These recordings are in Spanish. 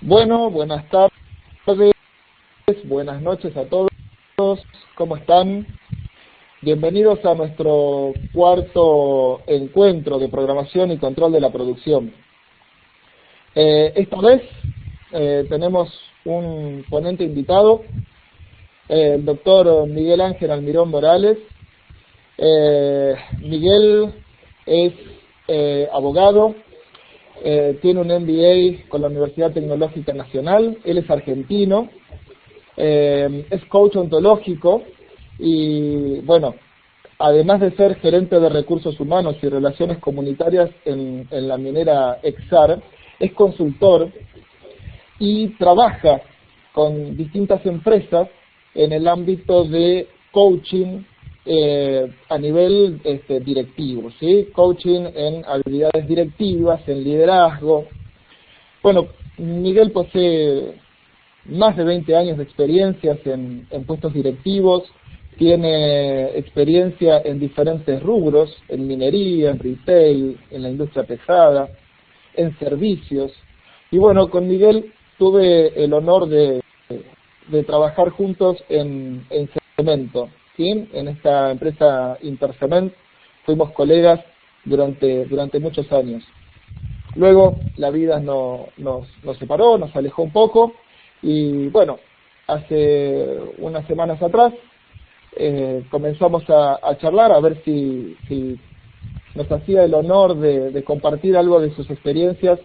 Bueno, buenas tardes, buenas noches a todos, ¿cómo están? Bienvenidos a nuestro cuarto encuentro de programación y control de la producción. Esta vez tenemos un ponente invitado, el doctor Miguel Ángel Almirón Morales. Miguel es abogado, tiene un MBA con la Universidad Tecnológica Nacional, él es argentino, es coach ontológico y, bueno, además de ser gerente de recursos humanos y relaciones comunitarias en la minera Exar, es consultor y trabaja con distintas empresas en el ámbito de coaching a nivel directivo, ¿sí? Coaching en habilidades directivas, en liderazgo. Bueno, Miguel posee más de 20 años de experiencias en puestos directivos, tiene experiencia en diferentes rubros, en minería, en retail, en la industria pesada, en servicios. Y bueno, con Miguel tuve el honor de trabajar juntos en cemento, ¿sí? En esta empresa Intercement fuimos colegas durante muchos años. Luego la vida nos separó, nos alejó un poco y bueno, hace unas semanas atrás comenzamos a charlar a ver si nos hacía el honor de compartir algo de sus experiencias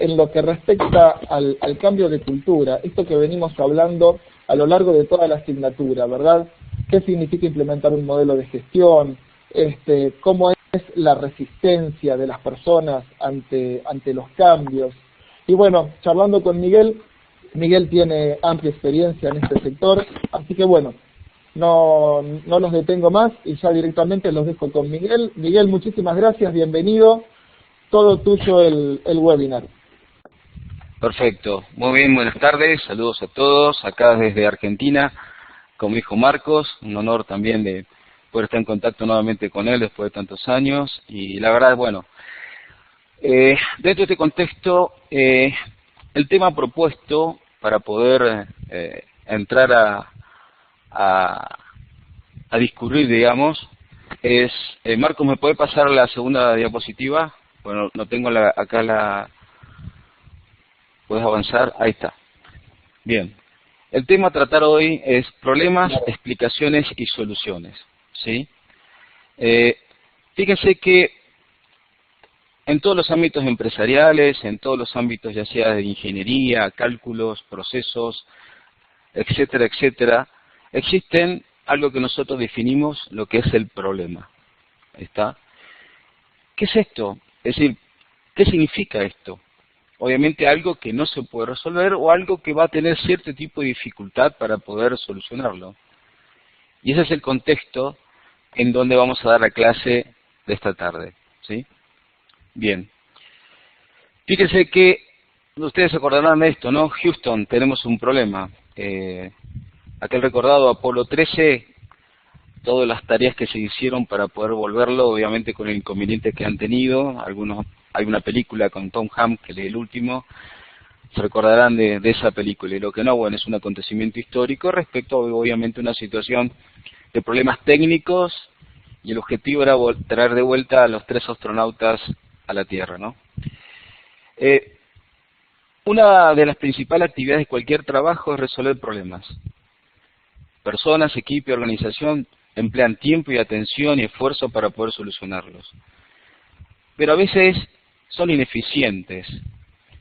en lo que respecta al cambio de cultura, esto que venimos hablando a lo largo de toda la asignatura, ¿verdad? ¿Qué significa implementar un modelo de gestión? ¿Cómo es la resistencia de las personas ante los cambios? Y bueno, charlando con Miguel tiene amplia experiencia en este sector, así que bueno, no los detengo más y ya directamente los dejo con Miguel. Miguel, muchísimas gracias, bienvenido, todo tuyo el webinar. Perfecto, muy bien, buenas tardes, saludos a todos, acá desde Argentina, con mi hijo Marcos, un honor también de poder estar en contacto nuevamente con él después de tantos años, y la verdad, bueno, dentro de este contexto, el tema propuesto para poder entrar a discurrir, digamos, es, Marcos, ¿me puede pasar la segunda diapositiva? Bueno, no tengo acá la... ¿Puedes avanzar? Ahí está. Bien. El tema a tratar hoy es problemas, explicaciones y soluciones, ¿sí? Fíjense que en todos los ámbitos empresariales, en todos los ámbitos ya sea de ingeniería, cálculos, procesos, etcétera, etcétera, existen algo que nosotros definimos lo que es el problema. ¿Está? ¿Qué es esto? Es decir, ¿qué significa esto? Obviamente algo que no se puede resolver o algo que va a tener cierto tipo de dificultad para poder solucionarlo. Y ese es el contexto en donde vamos a dar la clase de esta tarde, ¿sí? Bien. Fíjense que ustedes se acordarán de esto, ¿no? Houston, tenemos un problema. Aquel recordado Apolo 13, todas las tareas que se hicieron para poder volverlo, obviamente con el inconveniente que han tenido. Hay una película con Tom Hanks, que es el último, se recordarán de esa película. Y lo que no, bueno, es un acontecimiento histórico respecto, obviamente, a una situación de problemas técnicos, y el objetivo era traer de vuelta a los 3 astronautas a la Tierra, ¿no? Una de las principales actividades de cualquier trabajo es resolver problemas. Personas, equipo y organización emplean tiempo y atención y esfuerzo para poder solucionarlos. Pero a veces son ineficientes,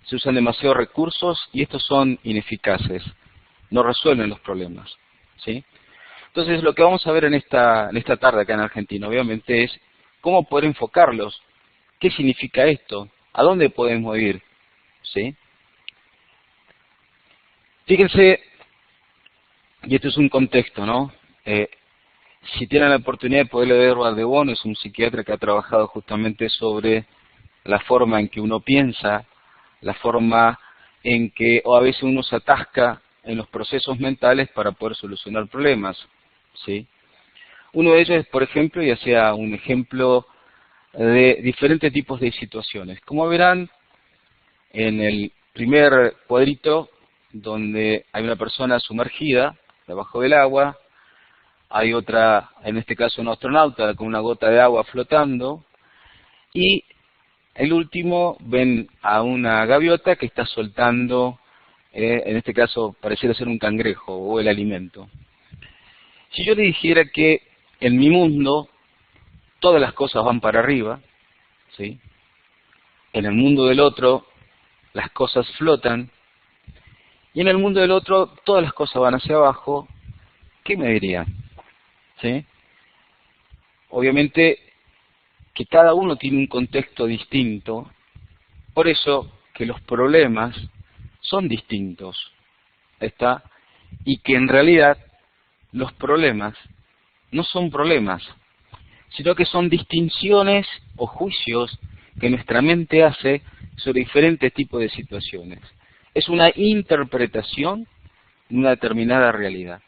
se usan demasiados recursos y estos son ineficaces, no resuelven los problemas, ¿sí? Entonces lo que vamos a ver en esta tarde acá en Argentina, obviamente, es cómo poder enfocarlos, qué significa esto, a dónde podemos ir, ¿sí? Fíjense, y esto es un contexto, ¿no? Si tienen la oportunidad de poder leer Edward de Bono, es un psiquiatra que ha trabajado justamente sobre la forma en que uno piensa, la forma en que o a veces uno se atasca en los procesos mentales para poder solucionar problemas, ¿sí? Uno de ellos es, por ejemplo, ya sea un ejemplo de diferentes tipos de situaciones. Como verán, en el primer cuadrito, donde hay una persona sumergida debajo del agua, hay otra, en este caso un astronauta con una gota de agua flotando, y el último ven a una gaviota que está soltando, en este caso pareciera ser un cangrejo o el alimento. Si yo le dijera que en mi mundo todas las cosas van para arriba, ¿sí? En el mundo del otro las cosas flotan, y en el mundo del otro todas las cosas van hacia abajo, ¿qué me diría? ¿Sí? Obviamente que cada uno tiene un contexto distinto, por eso que los problemas son distintos, ¿está? Y que en realidad los problemas no son problemas, sino que son distinciones o juicios que nuestra mente hace sobre diferentes tipos de situaciones. Es una interpretación de una determinada realidad.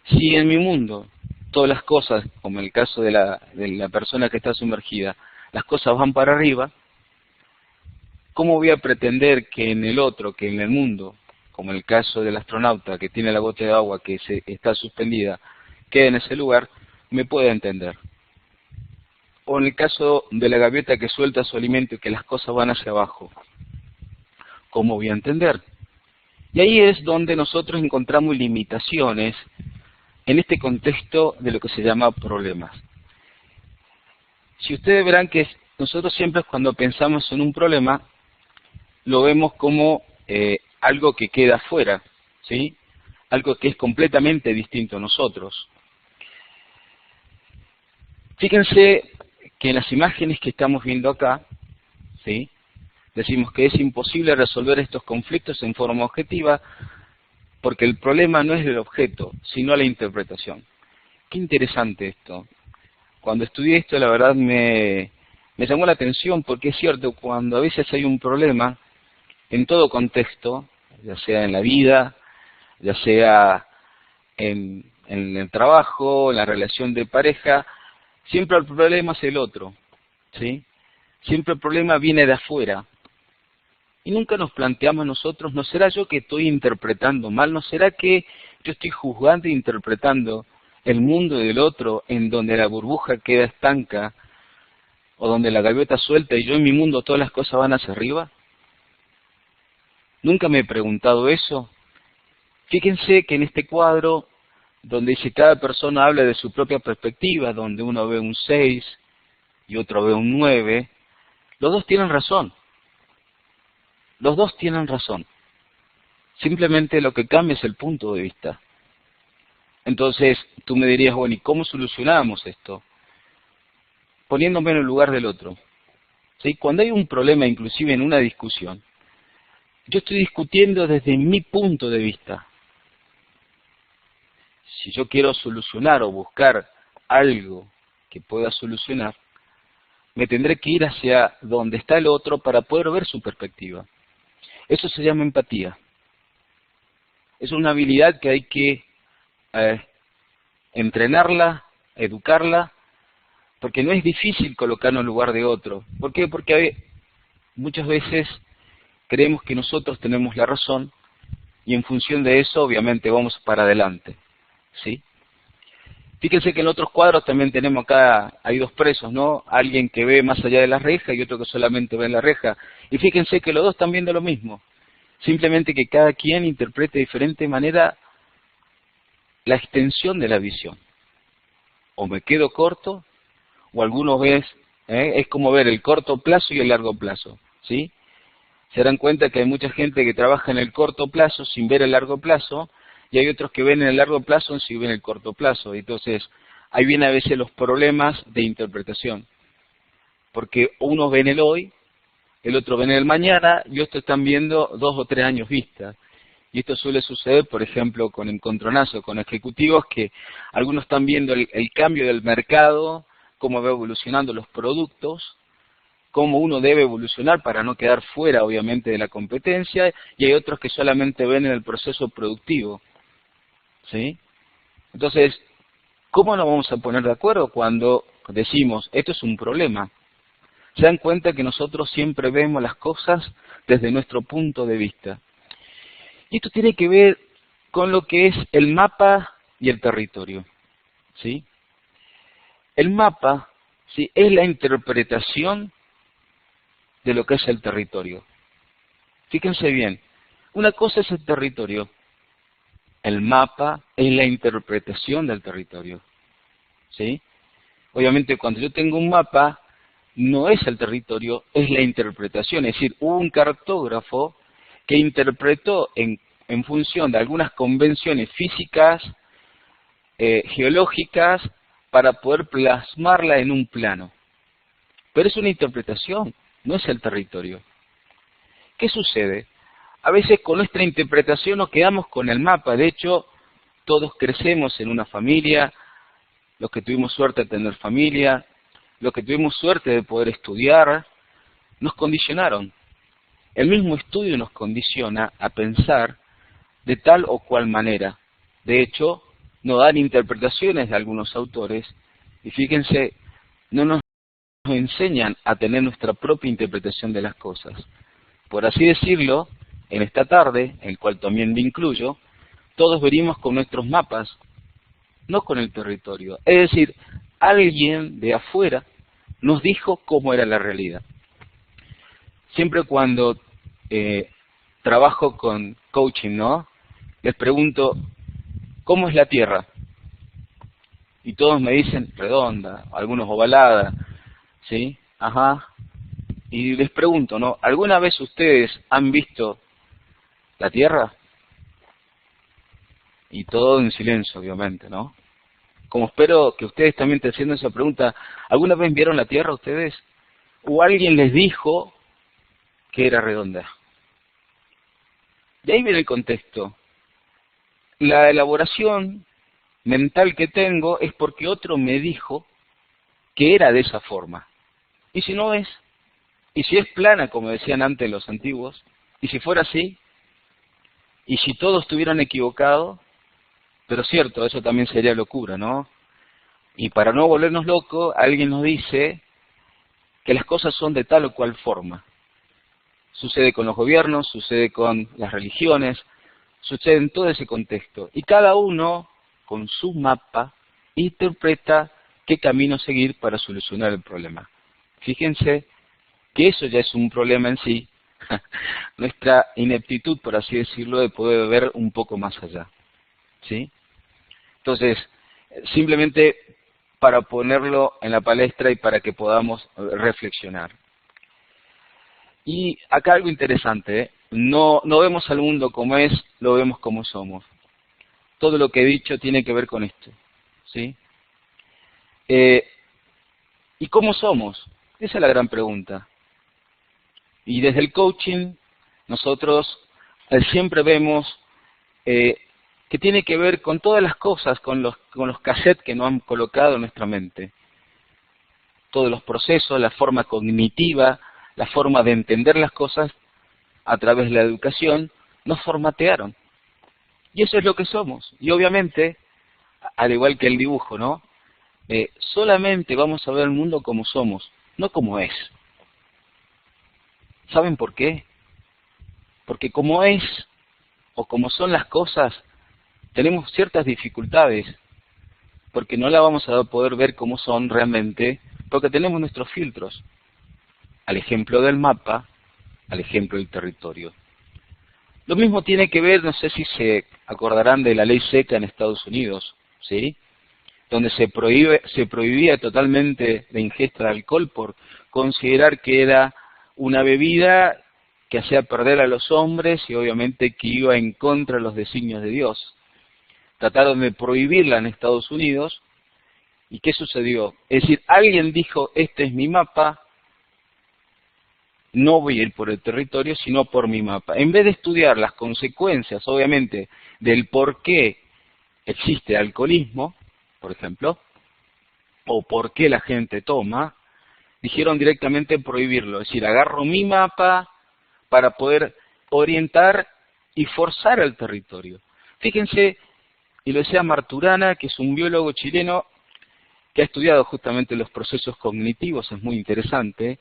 Si en mi mundo todas las cosas, como el caso de la persona que está sumergida, las cosas van para arriba, ¿cómo voy a pretender que en el otro, que en el mundo, como el caso del astronauta que tiene la gota de agua que está suspendida, quede en ese lugar, me pueda entender? O en el caso de la gaviota que suelta su alimento y que las cosas van hacia abajo, ¿cómo voy a entender? Y ahí es donde nosotros encontramos limitaciones en este contexto de lo que se llama problemas. Si ustedes verán que nosotros siempre cuando pensamos en un problema, lo vemos como algo que queda afuera, ¿sí? Algo que es completamente distinto a nosotros. Fíjense que en las imágenes que estamos viendo acá, ¿sí? Decimos que es imposible resolver estos conflictos en forma objetiva porque el problema no es el objeto, sino la interpretación. Qué interesante esto. Cuando estudié esto, la verdad me llamó la atención, porque es cierto, cuando a veces hay un problema, en todo contexto, ya sea en la vida, ya sea en el trabajo, en la relación de pareja, siempre el problema es el otro, ¿sí? Siempre el problema viene de afuera. Y nunca nos planteamos nosotros, ¿no será yo que estoy interpretando mal? ¿No será que yo estoy juzgando e interpretando el mundo del otro en donde la burbuja queda estanca o donde la gaviota suelta y yo en mi mundo todas las cosas van hacia arriba? Nunca me he preguntado eso. Fíjense que en este cuadro, donde dice cada persona habla de su propia perspectiva, donde uno ve un 6 y otro ve un 9, los dos tienen razón. Los dos tienen razón. Simplemente lo que cambia es el punto de vista. Entonces, tú me dirías, bueno, ¿y cómo solucionamos esto? Poniéndome en el lugar del otro. ¿Sí? Cuando hay un problema, inclusive en una discusión, yo estoy discutiendo desde mi punto de vista. Si yo quiero solucionar o buscar algo que pueda solucionar, me tendré que ir hacia donde está el otro para poder ver su perspectiva. Eso se llama empatía. Es una habilidad que hay que entrenarla, educarla, porque no es difícil colocarnos en el lugar de otro. ¿Por qué? Porque muchas veces creemos que nosotros tenemos la razón y en función de eso obviamente vamos para adelante, ¿sí? Fíjense que en otros cuadros también tenemos acá, hay dos presos, ¿no? Alguien que ve más allá de la reja y otro que solamente ve en la reja. Y fíjense que los dos están viendo lo mismo. Simplemente que cada quien interprete de diferente manera la extensión de la visión. O me quedo corto, o algunos ves, es como ver el corto plazo y el largo plazo, ¿sí? Se darán cuenta que hay mucha gente que trabaja en el corto plazo sin ver el largo plazo, y hay otros que ven en el largo plazo sin ver el corto plazo. Entonces, ahí vienen a veces los problemas de interpretación. Porque unos ven el hoy, el otro ven el mañana, y otros están viendo 2 o 3 años vista. Y esto suele suceder, por ejemplo, con encontronazos, con ejecutivos que algunos están viendo el cambio del mercado, cómo va evolucionando los productos, cómo uno debe evolucionar para no quedar fuera, obviamente, de la competencia, y hay otros que solamente ven en el proceso productivo. ¿Sí? Entonces, ¿cómo nos vamos a poner de acuerdo cuando decimos, esto es un problema? Se dan cuenta que nosotros siempre vemos las cosas desde nuestro punto de vista. Y esto tiene que ver con lo que es el mapa y el territorio, ¿sí? El mapa, ¿sí?, es la interpretación de lo que es el territorio. Fíjense bien, una cosa es el territorio, el mapa es la interpretación del territorio, ¿sí? Obviamente cuando yo tengo un mapa, no es el territorio, es la interpretación, es decir, hubo un cartógrafo que interpretó en función de algunas convenciones físicas, geológicas, para poder plasmarla en un plano. Pero es una interpretación, no es el territorio. ¿Qué sucede? A veces con nuestra interpretación nos quedamos con el mapa. De hecho, todos crecemos en una familia, los que tuvimos suerte de tener familia, los que tuvimos suerte de poder estudiar, nos condicionaron. El mismo estudio nos condiciona a pensar de tal o cual manera. De hecho, nos dan interpretaciones de algunos autores y fíjense, no nos enseñan a tener nuestra propia interpretación de las cosas. Por así decirlo, en esta tarde, en el cual también me incluyo, todos venimos con nuestros mapas, no con el territorio. Es decir, alguien de afuera nos dijo cómo era la realidad. Siempre cuando trabajo con coaching, ¿no?, les pregunto, ¿cómo es la Tierra? Y todos me dicen redonda, algunos ovalada, ¿sí? Ajá. Y les pregunto, ¿no?, ¿alguna vez ustedes han visto la Tierra? Y todo en silencio, obviamente, ¿no? Como espero que ustedes también estén haciendo esa pregunta, ¿alguna vez vieron la Tierra ustedes? ¿O alguien les dijo que era redonda? De ahí viene el contexto. La elaboración mental que tengo es porque otro me dijo que era de esa forma. ¿Y si no es? ¿Y si es plana, como decían antes los antiguos? ¿Y si fuera así? ¿Y si todos estuvieran equivocados? Pero cierto, eso también sería locura, ¿no? Y para no volvernos locos, alguien nos dice que las cosas son de tal o cual forma. Sucede con los gobiernos, sucede con las religiones, sucede en todo ese contexto. Y cada uno, con su mapa, interpreta qué camino seguir para solucionar el problema. Fíjense que eso ya es un problema en sí, nuestra ineptitud, por así decirlo, de poder ver un poco más allá, ¿sí? Entonces, simplemente para ponerlo en la palestra y para que podamos reflexionar. Y acá algo interesante, ¿eh? No vemos al mundo como es, lo vemos como somos. Todo lo que he dicho tiene que ver con esto, ¿sí? ¿Y cómo somos? Esa es la gran pregunta. Y desde el coaching, nosotros siempre vemos que tiene que ver con todas las cosas, con los cassettes que nos han colocado en nuestra mente. Todos los procesos, la forma cognitiva, la forma de entender las cosas a través de la educación, nos formatearon. Y eso es lo que somos. Y obviamente, al igual que el dibujo, ¿no?, solamente vamos a ver el mundo como somos, no como es. ¿Saben por qué? Porque como es, o como son las cosas, tenemos ciertas dificultades, porque no la vamos a poder ver como son realmente, porque tenemos nuestros filtros. Al ejemplo del mapa, al ejemplo del territorio. Lo mismo tiene que ver, no sé si se acordarán de la ley seca en Estados Unidos, ¿sí?, donde se prohibía totalmente la ingesta de alcohol por considerar que era una bebida que hacía perder a los hombres y obviamente que iba en contra de los designios de Dios. Trataron de prohibirla en Estados Unidos, ¿y qué sucedió? Es decir, alguien dijo, este es mi mapa, no voy a ir por el territorio, sino por mi mapa. En vez de estudiar las consecuencias, obviamente, del por qué existe alcoholismo, por ejemplo, o por qué la gente toma, dijeron directamente prohibirlo. Es decir, agarro mi mapa para poder orientar y forzar al territorio. Fíjense, y lo decía Marturana, que es un biólogo chileno, que ha estudiado justamente los procesos cognitivos, es muy interesante,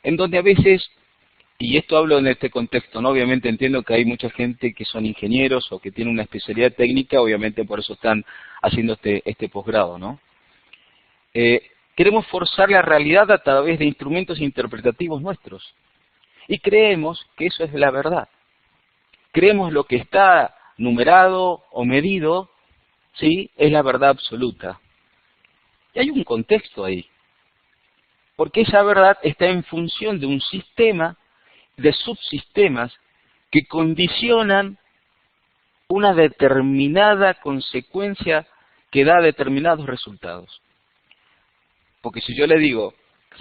en donde a veces, y esto hablo en este contexto, ¿no? Obviamente entiendo que hay mucha gente que son ingenieros o que tienen una especialidad técnica, obviamente por eso están haciendo este posgrado, ¿no? Queremos forzar la realidad a través de instrumentos interpretativos nuestros. Y creemos que eso es la verdad. Creemos lo que está numerado o medido, ¿sí?, es la verdad absoluta. Y hay un contexto ahí. Porque esa verdad está en función de un sistema de subsistemas que condicionan una determinada consecuencia que da determinados resultados. Porque si yo le digo,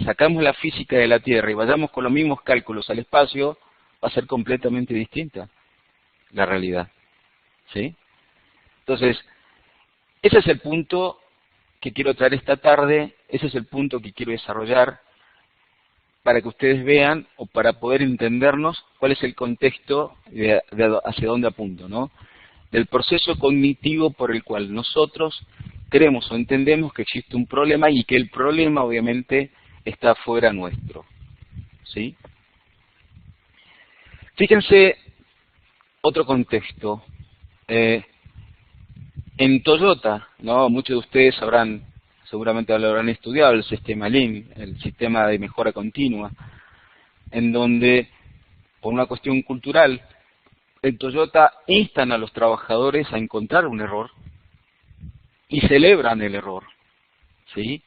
sacamos la física de la Tierra y vayamos con los mismos cálculos al espacio, va a ser completamente distinta la realidad. ¿Sí? Entonces, ese es el punto que quiero traer esta tarde, ese es el punto que quiero desarrollar para que ustedes vean o para poder entendernos cuál es el contexto de hacia dónde apunto, ¿no? Del proceso cognitivo por el cual nosotros creemos o entendemos que existe un problema y que el problema obviamente está fuera nuestro. ¿Sí? Fíjense otro contexto. En Toyota, ¿no? Muchos de ustedes seguramente lo habrán estudiado, el sistema Lean, el sistema de mejora continua, en donde, por una cuestión cultural, en Toyota instan a los trabajadores a encontrar un error y celebran el error, ¿sí?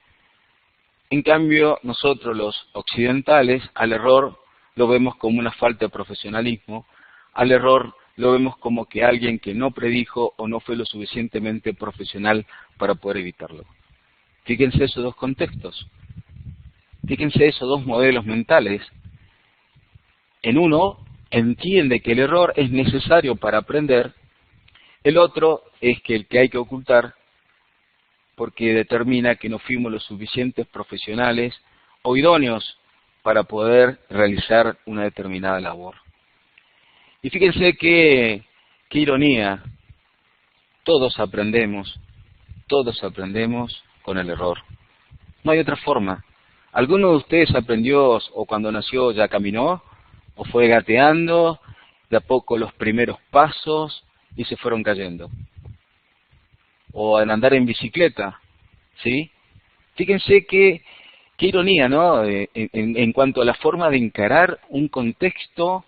En cambio, nosotros los occidentales, al error lo vemos como una falta de profesionalismo, al error lo vemos como que alguien que no predijo o no fue lo suficientemente profesional para poder evitarlo. Fíjense esos dos contextos, fíjense esos dos modelos mentales. En uno entiende que el error es necesario para aprender, el otro es que el que hay que ocultar porque determina que no fuimos los suficientes profesionales o idóneos para poder realizar una determinada labor. Y fíjense qué ironía, todos aprendemos con el error. No hay otra forma. ¿Alguno de ustedes aprendió o cuando nació ya caminó? ¿O fue gateando, de a poco los primeros pasos y se fueron cayendo? ¿O en andar en bicicleta? ¿Sí? Fíjense qué ironía, ¿no? En cuanto a la forma de encarar un contexto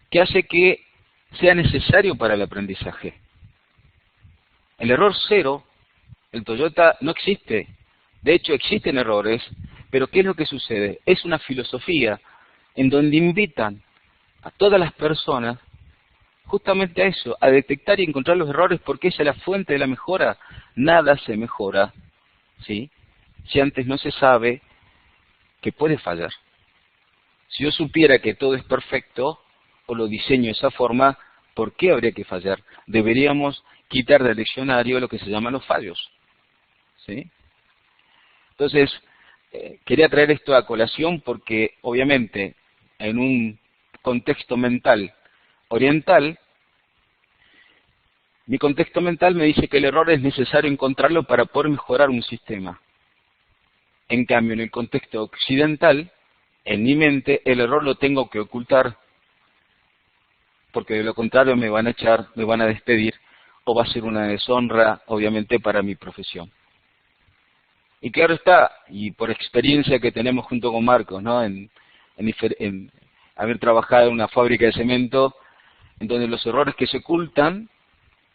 que hace que sea necesario para el aprendizaje. El error cero, el Toyota no existe. De hecho, existen errores, pero ¿qué es lo que sucede? Es una filosofía en donde invitan a todas las personas justamente a eso, a detectar y encontrar los errores, porque esa es la fuente de la mejora. Nada se mejora, ¿sí?, si antes no se sabe que puede fallar. Si yo supiera que todo es perfecto, o lo diseño de esa forma, ¿por qué habría que fallar? Deberíamos quitar del diccionario lo que se llaman los fallos, ¿sí? Entonces, quería traer esto a colación porque, obviamente, en un contexto mental oriental, mi contexto mental me dice que el error es necesario encontrarlo para poder mejorar un sistema. En cambio, en el contexto occidental, en mi mente, el error lo tengo que ocultar, porque de lo contrario me van a echar, me van a despedir, o va a ser una deshonra, obviamente, para mi profesión. Y claro está, y por experiencia que tenemos junto con Marcos, ¿no?, en haber trabajado en una fábrica de cemento, en donde los errores que se ocultan,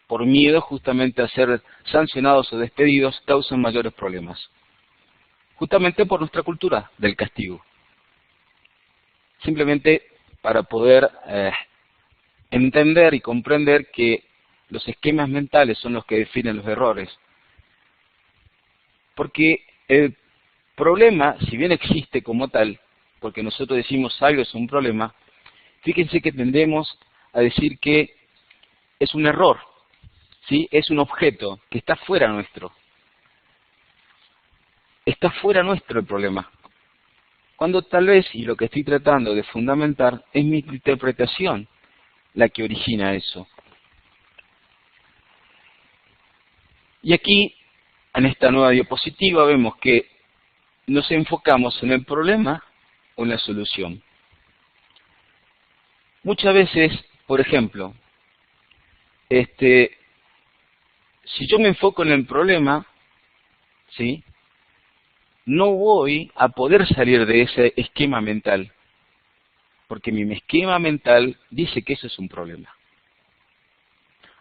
por miedo justamente a ser sancionados o despedidos, causan mayores problemas. Justamente por nuestra cultura del castigo. Simplemente para poder entender y comprender que los esquemas mentales son los que definen los errores. Porque el problema, si bien existe como tal, porque nosotros decimos algo es un problema, fíjense que tendemos a decir que es un error, ¿sí?, es un objeto que está fuera nuestro. Está fuera nuestro el problema. Cuando tal vez, y lo que estoy tratando de fundamentar, es mi interpretación la que origina eso. Y aquí En esta nueva diapositiva vemos que nos enfocamos en el problema o en la solución. Muchas veces, por ejemplo, si yo me enfoco en el problema, ¿sí?, no voy a poder salir de ese esquema mental, porque mi esquema mental dice que eso es un problema.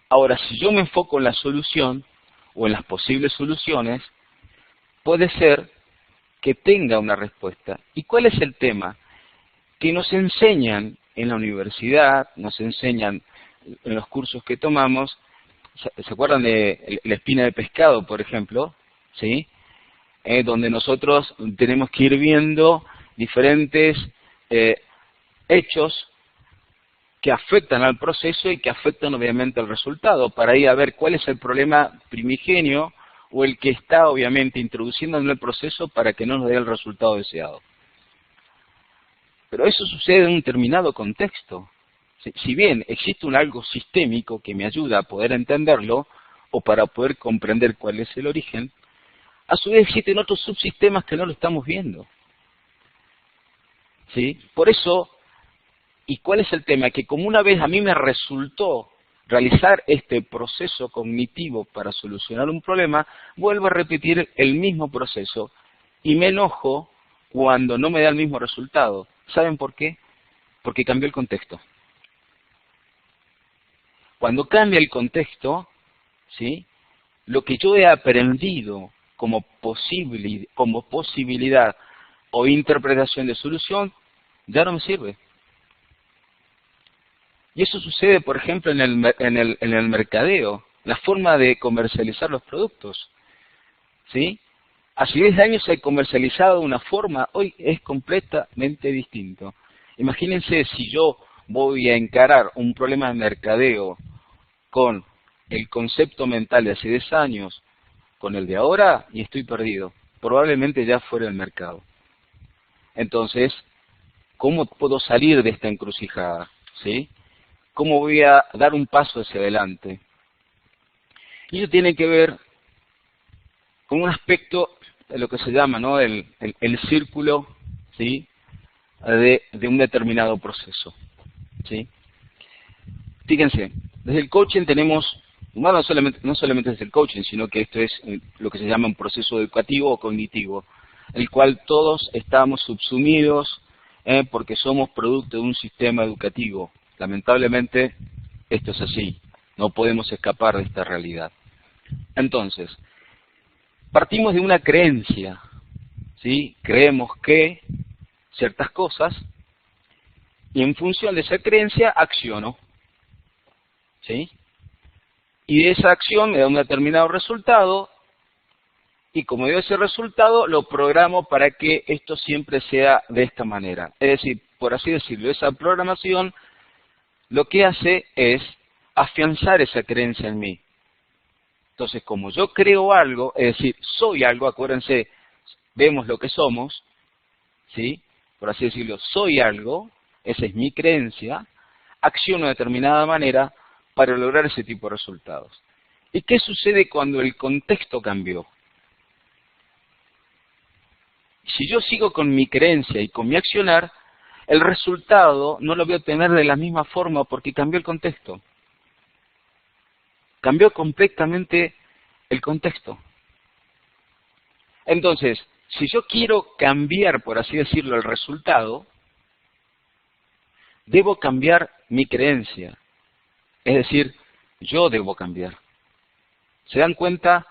Ahora, si yo me enfoco en la solución o en las posibles soluciones, puede ser que tenga una respuesta. ¿Y cuál es el tema? Que nos enseñan en la universidad, nos enseñan en los cursos que tomamos. ¿Se acuerdan de la espina de pescado, por ejemplo? ¿Sí? Donde nosotros tenemos que ir viendo diferentes hechos que afectan al proceso y que afectan obviamente al resultado, para ir a ver cuál es el problema primigenio o el que está obviamente introduciendo en el proceso para que no nos dé el resultado deseado. Pero eso sucede en un determinado contexto. Si bien existe algo sistémico que me ayuda a poder entenderlo o para poder comprender cuál es el origen, a su vez existen otros subsistemas que no lo estamos viendo. ¿Sí? Por eso, ¿y cuál es el tema? Que como una vez a mí me resultó realizar este proceso cognitivo para solucionar un problema, vuelvo a repetir el mismo proceso y me enojo cuando no me da el mismo resultado. ¿Saben por qué? Porque cambió el contexto. Cuando cambia el contexto, ¿sí?, lo que yo he aprendido como posibilidad o interpretación de solución ya no me sirve. Y eso sucede, por ejemplo, en el mercadeo, la forma de comercializar los productos. ¿Sí? Hace 10 años se ha comercializado de una forma, hoy es completamente distinto. Imagínense si yo voy a encarar un problema de mercadeo con el concepto mental de hace 10 años, con el de ahora, y estoy perdido. Probablemente ya fuera del mercado. Entonces, ¿cómo puedo salir de esta encrucijada? ¿Sí? ¿Cómo voy a dar un paso hacia adelante? Y eso tiene que ver con un aspecto de lo que se llama, ¿no?, el círculo, ¿sí?, de un determinado proceso. ¿Sí? Fíjense, desde el coaching tenemos, no solamente desde el coaching, sino que esto es lo que se llama un proceso educativo o cognitivo, el cual todos estamos subsumidos porque somos producto de un sistema educativo. Lamentablemente, esto es así. No podemos escapar de esta realidad. Entonces, partimos de una creencia, ¿sí? Creemos que ciertas cosas, y en función de esa creencia, acciono. ¿Sí? Y de esa acción me da un determinado resultado, y como dio ese resultado, lo programo para que esto siempre sea de esta manera. Es decir, por así decirlo, esa programación lo que hace es afianzar esa creencia en mí. Entonces, como yo creo algo, es decir, soy algo, acuérdense, vemos lo que somos, ¿sí? Por así decirlo, soy algo, esa es mi creencia, acciono de determinada manera para lograr ese tipo de resultados. ¿Y qué sucede cuando el contexto cambió? Si yo sigo con mi creencia y con mi accionar, el resultado no lo voy a obtener de la misma forma porque cambió el contexto. Cambió completamente el contexto. Entonces, si yo quiero cambiar, por así decirlo, el resultado, debo cambiar mi creencia. Es decir, yo debo cambiar. ¿Se dan cuenta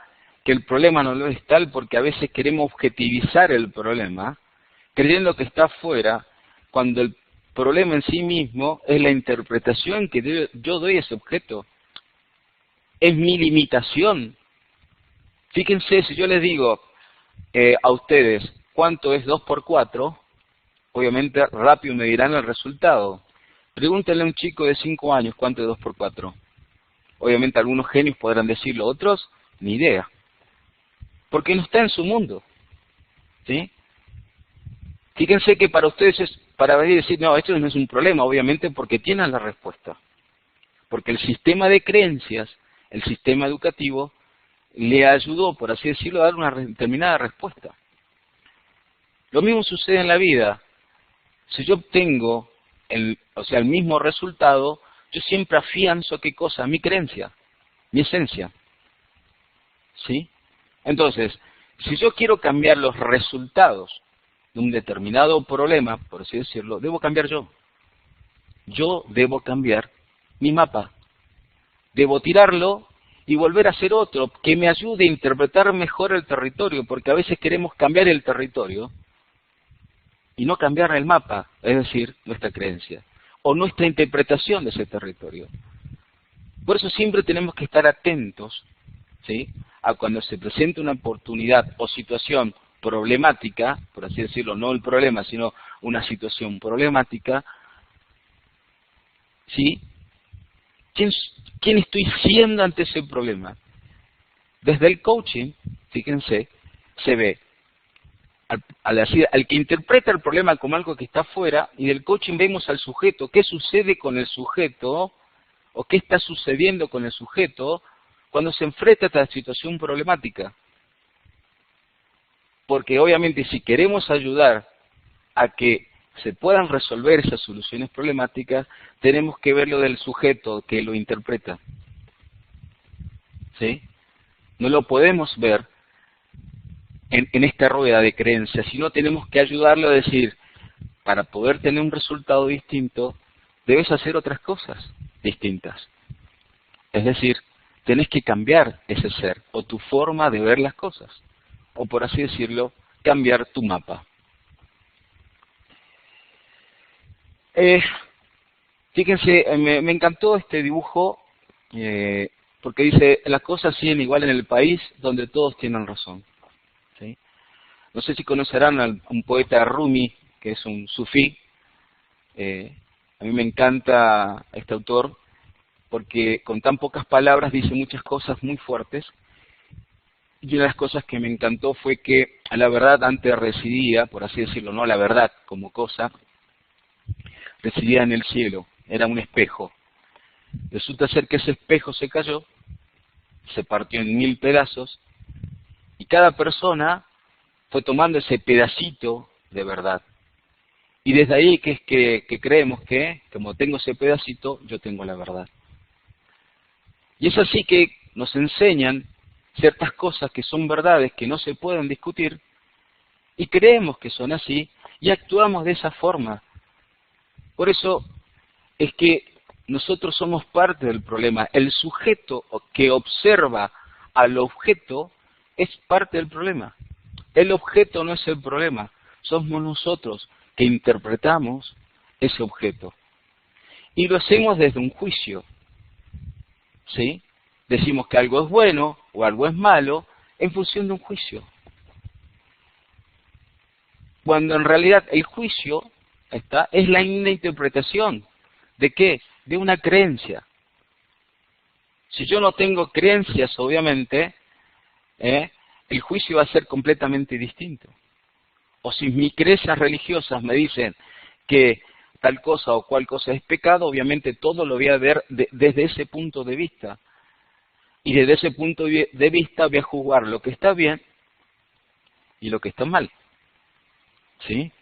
que el problema no lo es tal porque a veces queremos objetivizar el problema, creyendo que está afuera, cuando el problema en sí mismo es la interpretación que yo doy a ese objeto? Es mi limitación. Fíjense, si yo les digo a ustedes cuánto es 2 por 4, obviamente rápido me dirán el resultado. Pregúntenle a un chico de 5 años cuánto es 2 por 4. Obviamente algunos genios podrán decirlo, otros ni idea. Porque no está en su mundo. ¿Sí? Fíjense que para ustedes es para venir y decir, no, esto no es un problema, obviamente porque tienen la respuesta. Porque el sistema de creencias, el sistema educativo, le ayudó, por así decirlo, a dar una determinada respuesta. Lo mismo sucede en la vida. Si yo obtengo el mismo resultado, yo siempre afianzo ¿qué cosa? Mi creencia, mi esencia. ¿Sí? Entonces, si yo quiero cambiar los resultados de un determinado problema, por así decirlo, debo cambiar yo. Yo debo cambiar mi mapa. Debo tirarlo y volver a hacer otro que me ayude a interpretar mejor el territorio, porque a veces queremos cambiar el territorio y no cambiar el mapa, es decir, nuestra creencia, o nuestra interpretación de ese territorio. Por eso siempre tenemos que estar atentos, ¿sí?, a cuando se presenta una oportunidad o situación problemática, por así decirlo, no el problema, sino una situación problemática, ¿sí? ¿Quién estoy siendo ante ese problema? Desde el coaching, fíjense, se ve al que interpreta el problema como algo que está afuera, y del coaching vemos al sujeto, qué sucede con el sujeto, o qué está sucediendo con el sujeto cuando se enfrenta a esta situación problemática. Porque obviamente si queremos ayudar a que se puedan resolver esas soluciones problemáticas, tenemos que ver lo del sujeto que lo interpreta. ¿Sí? No lo podemos ver en esta rueda de creencias, sino tenemos que ayudarlo a decir, para poder tener un resultado distinto, debes hacer otras cosas distintas. Es decir, tenés que cambiar ese ser, o tu forma de ver las cosas, o por así decirlo, cambiar tu mapa. Fíjense, me encantó este dibujo, porque dice, las cosas siguen igual en el país donde todos tienen razón. ¿Sí? No sé si conocerán a un poeta Rumi, que es un sufí. A mí me encanta este autor, porque con tan pocas palabras dice muchas cosas muy fuertes. Y una de las cosas que me encantó fue que la verdad antes residía, por así decirlo, no la verdad como cosa, residía en el cielo, era un espejo. Resulta ser que ese espejo se cayó, se partió en 1000 pedazos, y cada persona fue tomando ese pedacito de verdad. Y desde ahí que es que creemos que, como tengo ese pedacito, yo tengo la verdad. Y es así que nos enseñan ciertas cosas que son verdades que no se pueden discutir, y creemos que son así, y actuamos de esa forma. Por eso es que nosotros somos parte del problema. El sujeto que observa al objeto es parte del problema. El objeto no es el problema, somos nosotros que interpretamos ese objeto. Y lo hacemos desde un juicio. ¿Sí? Decimos que algo es bueno o algo es malo en función de un juicio. Cuando en realidad el juicio es la interpretación. ¿De qué? De una creencia. Si yo no tengo creencias, obviamente, el juicio va a ser completamente distinto. O si mis creencias religiosas me dicen que tal cosa o cual cosa es pecado, obviamente todo lo voy a ver desde ese punto de vista. Y desde ese punto de vista voy a juzgar lo que está bien y lo que está mal. ¿Sí?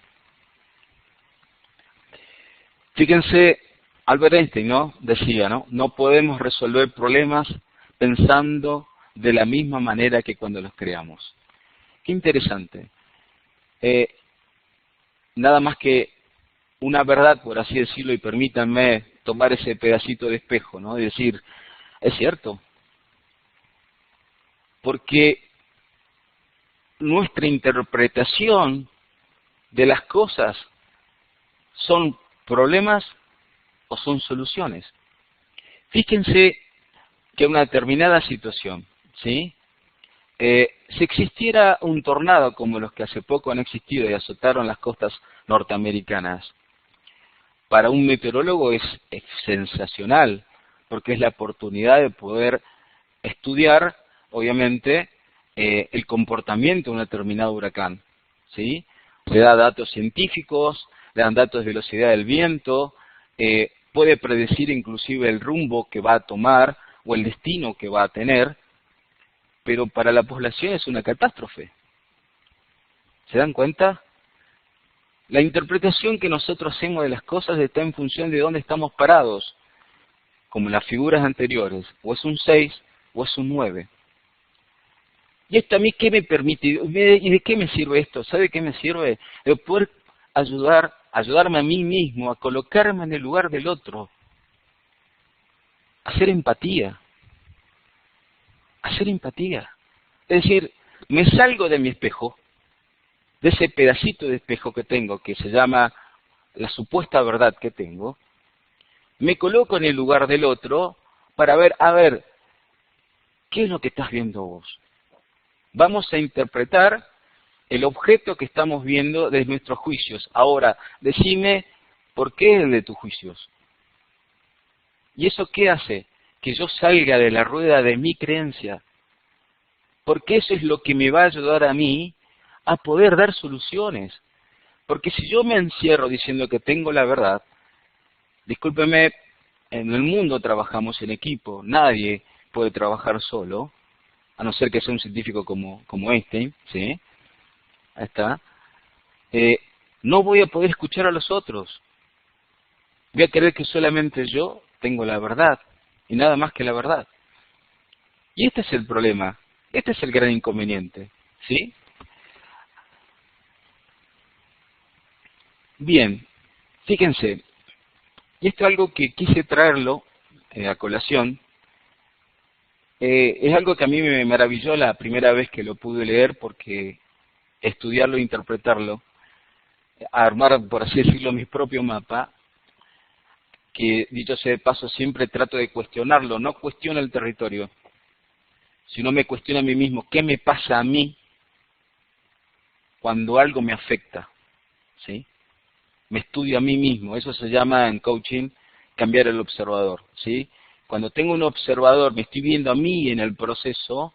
Fíjense, Albert Einstein, ¿no? Decía, ¿no? No podemos resolver problemas pensando de la misma manera que cuando los creamos. Qué interesante. Nada más que una verdad, por así decirlo, y permítanme tomar ese pedacito de espejo, ¿no? Y decir, es cierto. Porque nuestra interpretación de las cosas son problemas o son soluciones. Fíjense que una determinada situación, ¿sí? Si existiera un tornado como los que hace poco han existido y azotaron las costas norteamericanas, para un meteorólogo es sensacional, porque es la oportunidad de poder estudiar, obviamente, el comportamiento de un determinado huracán, ¿sí? Le da datos científicos, le dan datos de velocidad del viento, puede predecir inclusive el rumbo que va a tomar o el destino que va a tener, pero para la población es una catástrofe. ¿Se dan cuenta? La interpretación que nosotros hacemos de las cosas está en función de dónde estamos parados, como en las figuras anteriores, o es un 6 o es un 9. ¿Y esto a mí qué me permite? ¿Y de qué me sirve esto? ¿Sabe qué me sirve? De poder ayudarme a mí mismo, a colocarme en el lugar del otro, a hacer empatía, hacer empatía. Es decir, me salgo de mi espejo, de ese pedacito de espejo que tengo, que se llama la supuesta verdad que tengo, me coloco en el lugar del otro para ver, a ver, ¿qué es lo que estás viendo vos? Vamos a interpretar el objeto que estamos viendo desde nuestros juicios. Ahora, decime, ¿por qué es de tus juicios? ¿Y eso qué hace? Que yo salga de la rueda de mi creencia. Porque eso es lo que me va a ayudar a mí a poder dar soluciones. Porque si yo me encierro diciendo que tengo la verdad, discúlpeme, en el mundo trabajamos en equipo, nadie puede trabajar solo, a no ser que sea un científico como Einstein, ¿sí? Ahí está. No voy a poder escuchar a los otros. Voy a creer que solamente yo tengo la verdad, y nada más que la verdad. Y este es el problema, este es el gran inconveniente, ¿sí? Bien, fíjense, y esto es algo que quise traerlo a colación, es algo que a mí me maravilló la primera vez que lo pude leer, porque estudiarlo e interpretarlo, armar, por así decirlo, mi propio mapa, que dicho sea de paso siempre trato de cuestionarlo, no cuestiono el territorio, sino me cuestiono a mí mismo, ¿qué me pasa a mí cuando algo me afecta? ¿Sí? Me estudio a mí mismo, eso se llama en coaching cambiar el observador, ¿sí? Cuando tengo un observador, me estoy viendo a mí en el proceso,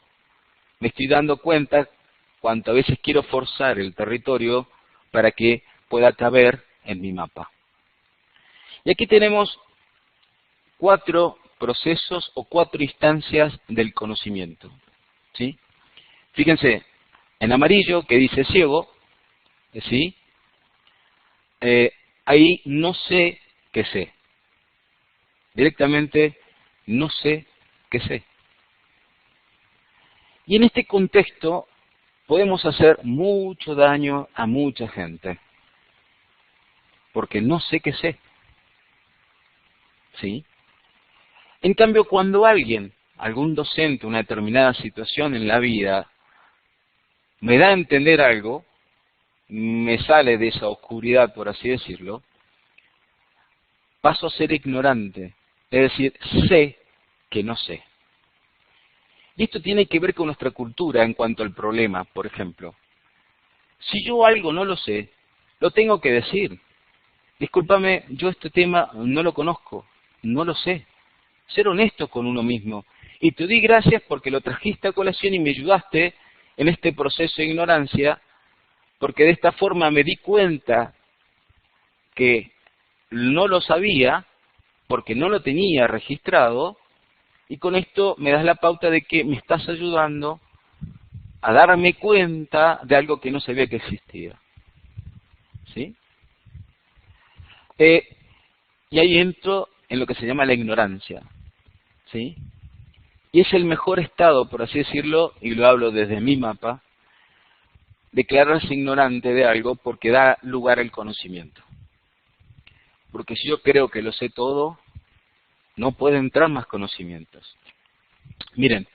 me estoy dando cuenta cuántas veces quiero forzar el territorio para que pueda caber en mi mapa. Y aquí tenemos 4 procesos o 4 instancias del conocimiento, ¿sí? Fíjense, en amarillo que dice ciego, ¿sí? Ahí no sé qué sé. Directamente no sé qué sé. Y en este contexto podemos hacer mucho daño a mucha gente. Porque no sé qué sé. ¿Sí? En cambio, cuando alguien, algún docente, una determinada situación en la vida, me da a entender algo, me sale de esa oscuridad, por así decirlo, paso a ser ignorante. Es decir, sé que no sé. Y esto tiene que ver con nuestra cultura en cuanto al problema, por ejemplo. Si yo algo no lo sé, lo tengo que decir. Discúlpame, yo este tema no lo conozco, no lo sé. Ser honesto con uno mismo. Y te doy gracias porque lo trajiste a colación y me ayudaste en este proceso de ignorancia, porque de esta forma me di cuenta que no lo sabía, porque no lo tenía registrado, y con esto me das la pauta de que me estás ayudando a darme cuenta de algo que no sabía que existía. ¿Sí? Y ahí entro en lo que se llama la ignorancia. ¿Sí? Y es el mejor estado, por así decirlo, y lo hablo desde mi mapa, declararse ignorante de algo porque da lugar al conocimiento. Porque si yo creo que lo sé todo, no puede entrar más conocimientos. Miren,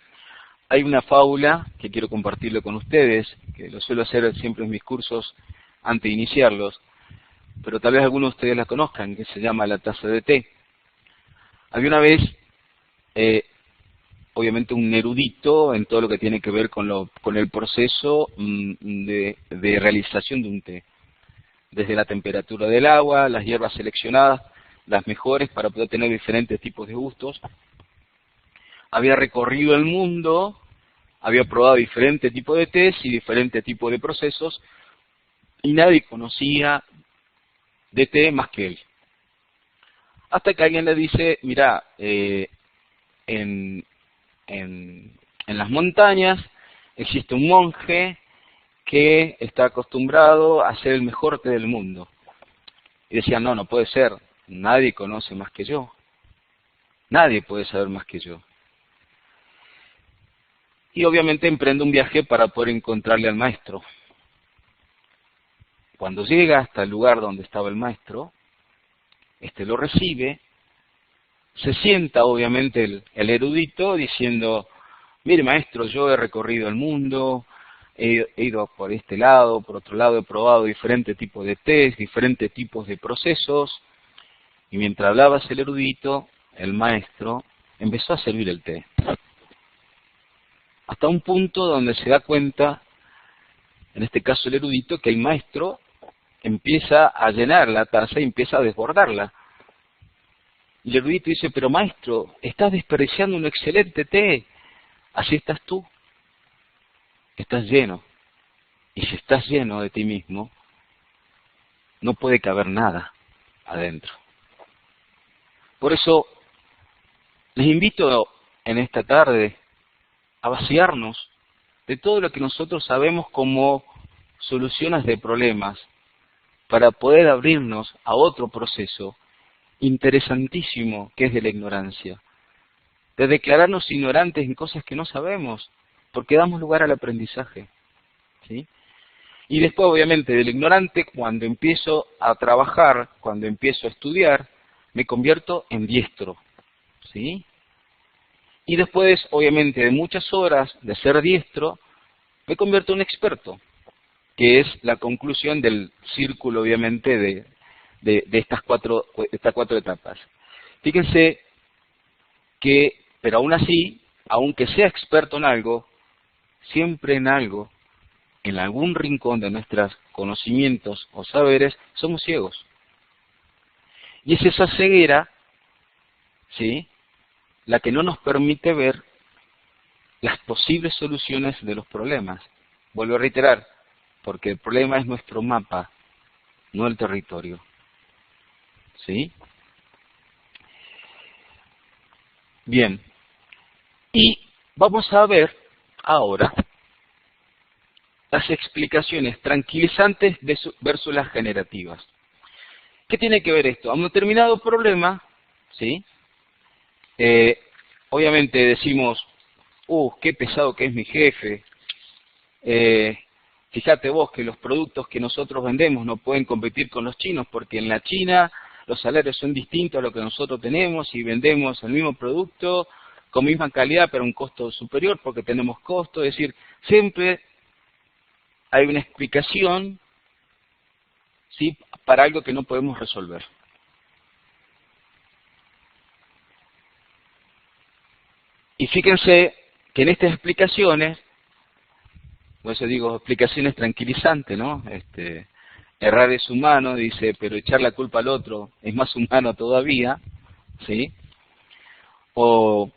hay una fábula que quiero compartirlo con ustedes, que lo suelo hacer siempre en mis cursos antes de iniciarlos, pero tal vez algunos de ustedes la conozcan, que se llama La taza de té. Había una vez, obviamente, un erudito en todo lo que tiene que ver con el proceso de realización de un té. Desde la temperatura del agua, las hierbas seleccionadas, las mejores para poder tener diferentes tipos de gustos. Había recorrido el mundo, había probado diferentes tipos de tés y diferentes tipos de procesos, y nadie conocía de té más que él. Hasta que alguien le dice, mira, en en las montañas existe un monje que está acostumbrado a ser el mejor té del mundo. Y decían, no, no puede ser, nadie conoce más que yo, nadie puede saber más que yo. Y obviamente emprende un viaje para poder encontrarle al maestro. Cuando llega hasta el lugar donde estaba el maestro, lo recibe, se sienta obviamente el erudito diciendo, mire maestro, yo he recorrido el mundo, he ido por este lado, por otro lado he probado diferentes tipos de tés, diferentes tipos de procesos, y mientras hablaba el erudito, el maestro empezó a servir el té. Hasta un punto donde se da cuenta, en este caso el erudito, que el maestro empieza a llenar la taza y empieza a desbordarla. Y el erudito dice, pero maestro, estás desperdiciando un excelente té. Así estás tú. Estás lleno. Y si estás lleno de ti mismo, no puede caber nada adentro. Por eso, les invito en esta tarde a vaciarnos de todo lo que nosotros sabemos como soluciones de problemas, para poder abrirnos a otro proceso interesantísimo que es de la ignorancia, de declararnos ignorantes en cosas que no sabemos, porque damos lugar al aprendizaje, ¿sí? Y después, obviamente, del ignorante, cuando empiezo a trabajar, cuando empiezo a estudiar, me convierto en diestro, ¿sí? Y después, obviamente, de muchas horas de ser diestro, me convierto en experto, que es la conclusión del círculo, obviamente, de estas cuatro etapas. Fíjense que, pero aún así, aunque sea experto en algo, siempre en algo, en algún rincón de nuestros conocimientos o saberes, somos ciegos. Y es esa ceguera, ¿sí?, la que no nos permite ver las posibles soluciones de los problemas. Vuelvo a reiterar, porque el problema es nuestro mapa, no el territorio. ¿Sí? Bien. Y vamos a ver ahora las explicaciones tranquilizantes versus las generativas. ¿Qué tiene que ver esto? A un determinado problema, ¿sí?, obviamente decimos, qué pesado que es mi jefe, fíjate vos que los productos que nosotros vendemos no pueden competir con los chinos, porque en la China los salarios son distintos a lo que nosotros tenemos y vendemos el mismo producto con misma calidad pero a un costo superior porque tenemos costo. Es decir, siempre hay una explicación, ¿sí?, para algo que no podemos resolver. Y fíjense que en estas explicaciones, por eso digo explicaciones tranquilizantes, ¿no? Errar es humano, dice, pero echar la culpa al otro es más humano todavía, ¿sí? O,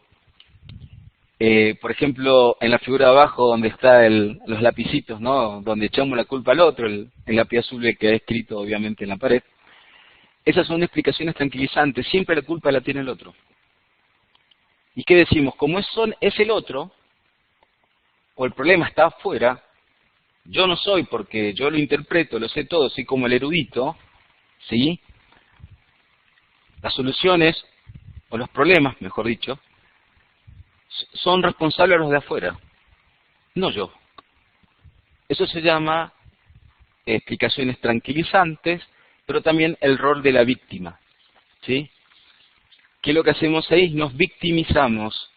por ejemplo, en la figura de abajo donde está los lapicitos, ¿no?, donde echamos la culpa al otro, el lápiz azul que ha escrito obviamente en la pared. Esas son explicaciones tranquilizantes, siempre la culpa la tiene el otro. ¿Y qué decimos? Como es el otro, o el problema está afuera, yo no soy porque yo lo interpreto, lo sé todo, soy como el erudito, ¿sí? Las soluciones, o los problemas, mejor dicho, son responsables los de afuera, no yo. Eso se llama explicaciones tranquilizantes, pero también el rol de la víctima, ¿sí? ¿Qué es lo que hacemos ahí? Nos victimizamos.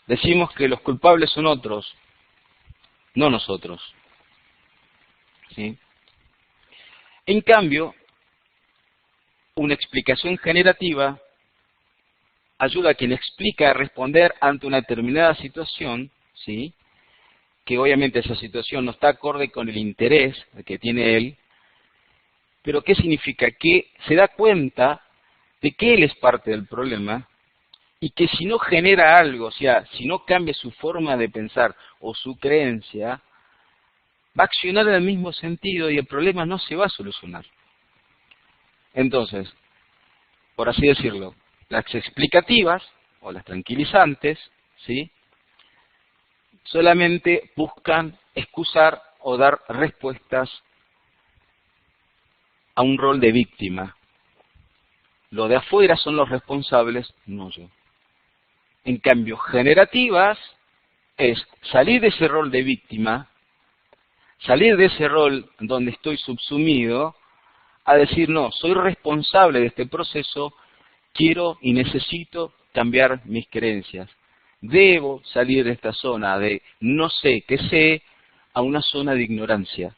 Decimos que los culpables son otros, no nosotros, ¿sí? En cambio, una explicación generativa ayuda a quien explica a responder ante una determinada situación, ¿sí?, que obviamente esa situación no está acorde con el interés que tiene él, pero ¿qué significa? Que se da cuenta de que él es parte del problema y que si no genera algo, o sea, si no cambia su forma de pensar o su creencia, va a accionar en el mismo sentido y el problema no se va a solucionar. Entonces, por así decirlo, las explicativas o las tranquilizantes, ¿sí?, solamente buscan excusar o dar respuestas a un rol de víctima. Lo de afuera son los responsables, no yo. En cambio, generativas es salir de ese rol de víctima, salir de ese rol donde estoy subsumido, a decir, no, soy responsable de este proceso, quiero y necesito cambiar mis creencias. Debo salir de esta zona de no sé qué sé a una zona de ignorancia.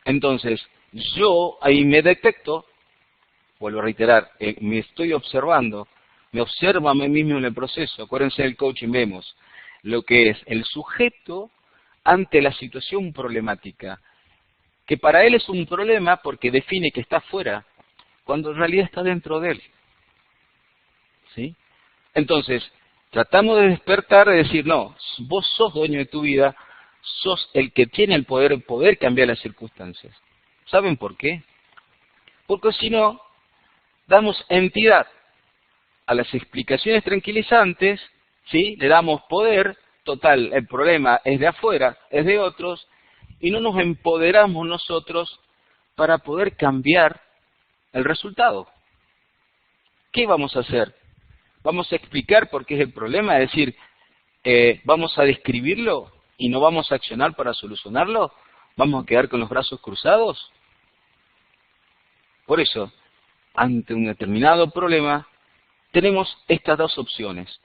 Entonces, yo ahí me detecto, vuelvo a reiterar, me estoy observando, me observo a mí mismo en el proceso. Acuérdense del coaching, vemos lo que es el sujeto ante la situación problemática, que para él es un problema porque define que está afuera, cuando en realidad está dentro de él. ¿Sí? Entonces, tratamos de despertar, de decir, no, vos sos dueño de tu vida, sos el que tiene el poder cambiar las circunstancias. ¿Saben por qué? Porque si no, damos entidad a las explicaciones tranquilizantes, ¿sí? Le damos poder, total, el problema es de afuera, es de otros, y no nos empoderamos nosotros para poder cambiar el resultado. ¿Qué vamos a hacer? Vamos a explicar por qué es el problema, es decir, vamos a describirlo y no vamos a accionar para solucionarlo, vamos a quedar con los brazos cruzados. Por eso, ante un determinado problema, tenemos estas dos opciones.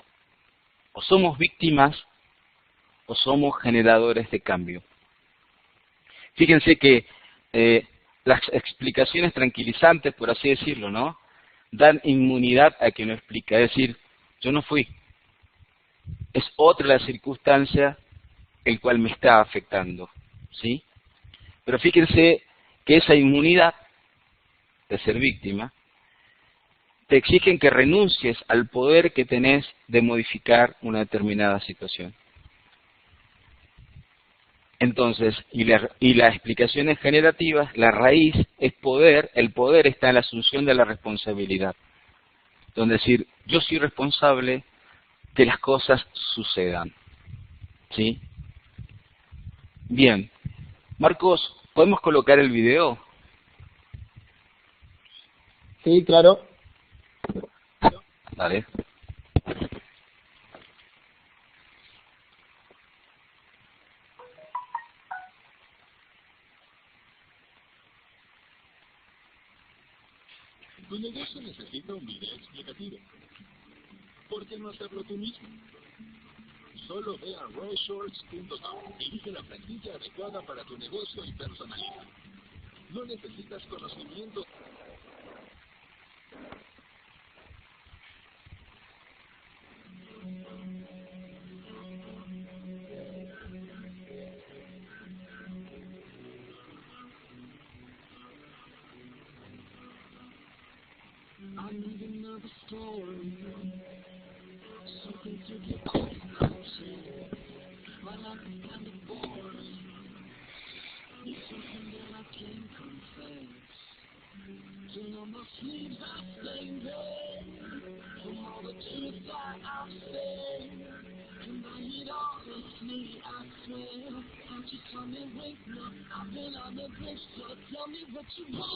O somos víctimas o somos generadores de cambio. Fíjense que las explicaciones tranquilizantes, por así decirlo, ¿no?, dan inmunidad a quien lo explica. Es decir, yo no fui. Es otra la circunstancia el cual me está afectando. ¿Sí? Pero fíjense que esa inmunidad de ser víctima te exigen que renuncies al poder que tenés de modificar una determinada situación. Entonces, y las explicaciones generativas, la raíz es poder, el poder está en la asunción de la responsabilidad. Donde decir, yo soy responsable que las cosas sucedan. ¿Sí? Bien. Marcos, ¿podemos colocar el video? Sí, claro. Dale. Tu negocio necesita un video explicativo. ¿Por qué no hacerlo tú mismo? Solo ve a rawshorts.com y elige la plantilla adecuada para tu negocio y personalidad. No necesitas conocimiento. I'm living another story. Something to get off the but I'm kind of bored. It's something that I can't confess. Till on my sleeves I stay there. From all the truth that I've said. And by it all it's me, I swear. Don't you tell me wake up, I've been on the bridge, so tell me what you want.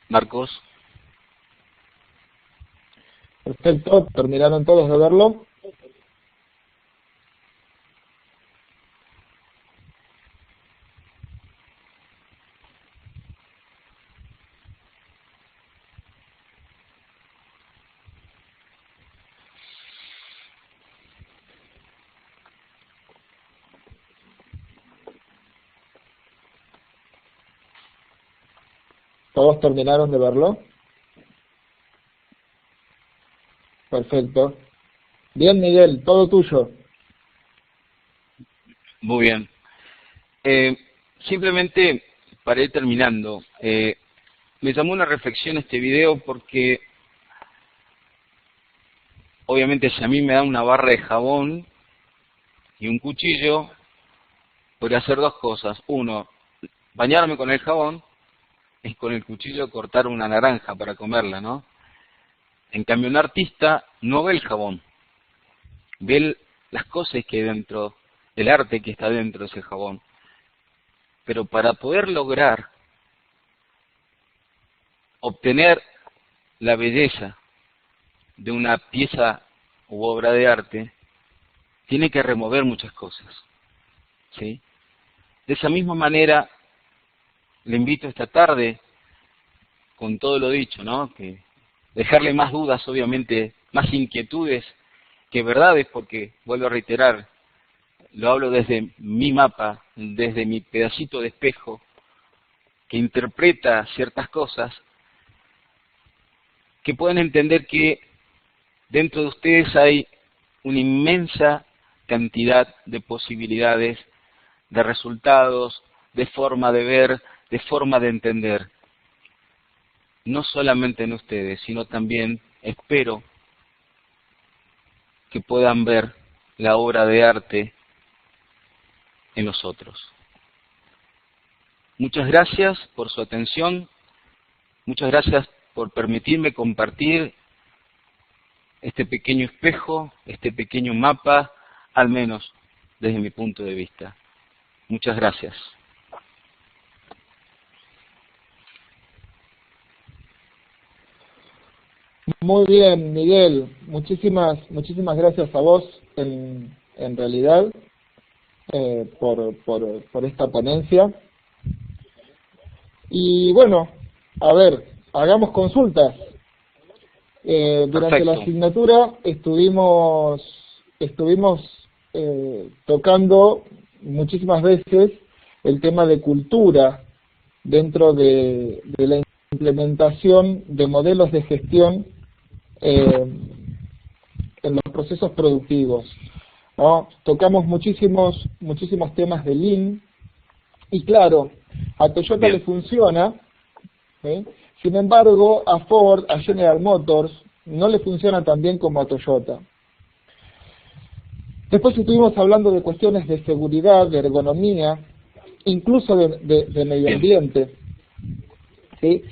Marcos. Perfecto, terminaron todos de verlo. ¿Todos terminaron de verlo? Perfecto. Bien, Miguel, todo tuyo. Muy bien. Simplemente, para ir terminando, me llamó una reflexión este video porque, obviamente, si a mí me da una barra de jabón y un cuchillo, podría hacer dos cosas. Uno, bañarme con el jabón y con el cuchillo cortar una naranja para comerla, ¿no? En cambio, un artista no ve el jabón, ve las cosas que hay dentro, el arte que está dentro de ese jabón. Pero para poder lograr obtener la belleza de una pieza u obra de arte, tiene que remover muchas cosas, ¿sí? De esa misma manera, le invito esta tarde, con todo lo dicho, ¿no? Que dejarle más dudas, obviamente, más inquietudes que verdades, porque, vuelvo a reiterar, lo hablo desde mi mapa, desde mi pedacito de espejo, que interpreta ciertas cosas, que pueden entender que dentro de ustedes hay una inmensa cantidad de posibilidades, de resultados, de forma de ver, de forma de entender. No solamente en ustedes, sino también espero que puedan ver la obra de arte en los otros. Muchas gracias por su atención, muchas gracias por permitirme compartir este pequeño espejo, este pequeño mapa, al menos desde mi punto de vista. Muchas gracias. Muy bien, Miguel. Muchísimas gracias a vos, en realidad, por esta ponencia. Y bueno, a ver, hagamos consultas. Durante la asignatura estuvimos tocando muchísimas veces el tema de cultura dentro de la implementación de modelos de gestión en los procesos productivos, ¿no? Tocamos muchísimos temas de Lean, y claro, a Toyota le funciona, ¿sí? Sin embargo, a Ford, a General Motors, no le funciona tan bien como a Toyota. Después estuvimos hablando de cuestiones de seguridad, de ergonomía, incluso de medio ambiente, ¿sí?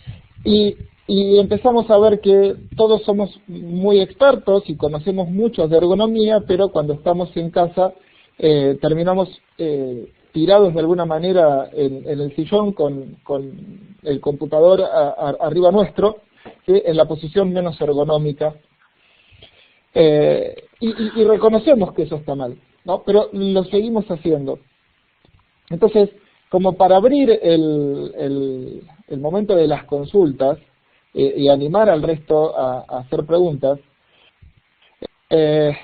Y empezamos a ver que todos somos muy expertos y conocemos mucho de ergonomía, pero cuando estamos en casa terminamos tirados de alguna manera en el sillón con el computador arriba nuestro, ¿sí? En la posición menos ergonómica. Y reconocemos que eso está mal, ¿no? Pero lo seguimos haciendo. Entonces, como para abrir el momento de las consultas y animar al resto a hacer preguntas, Eh,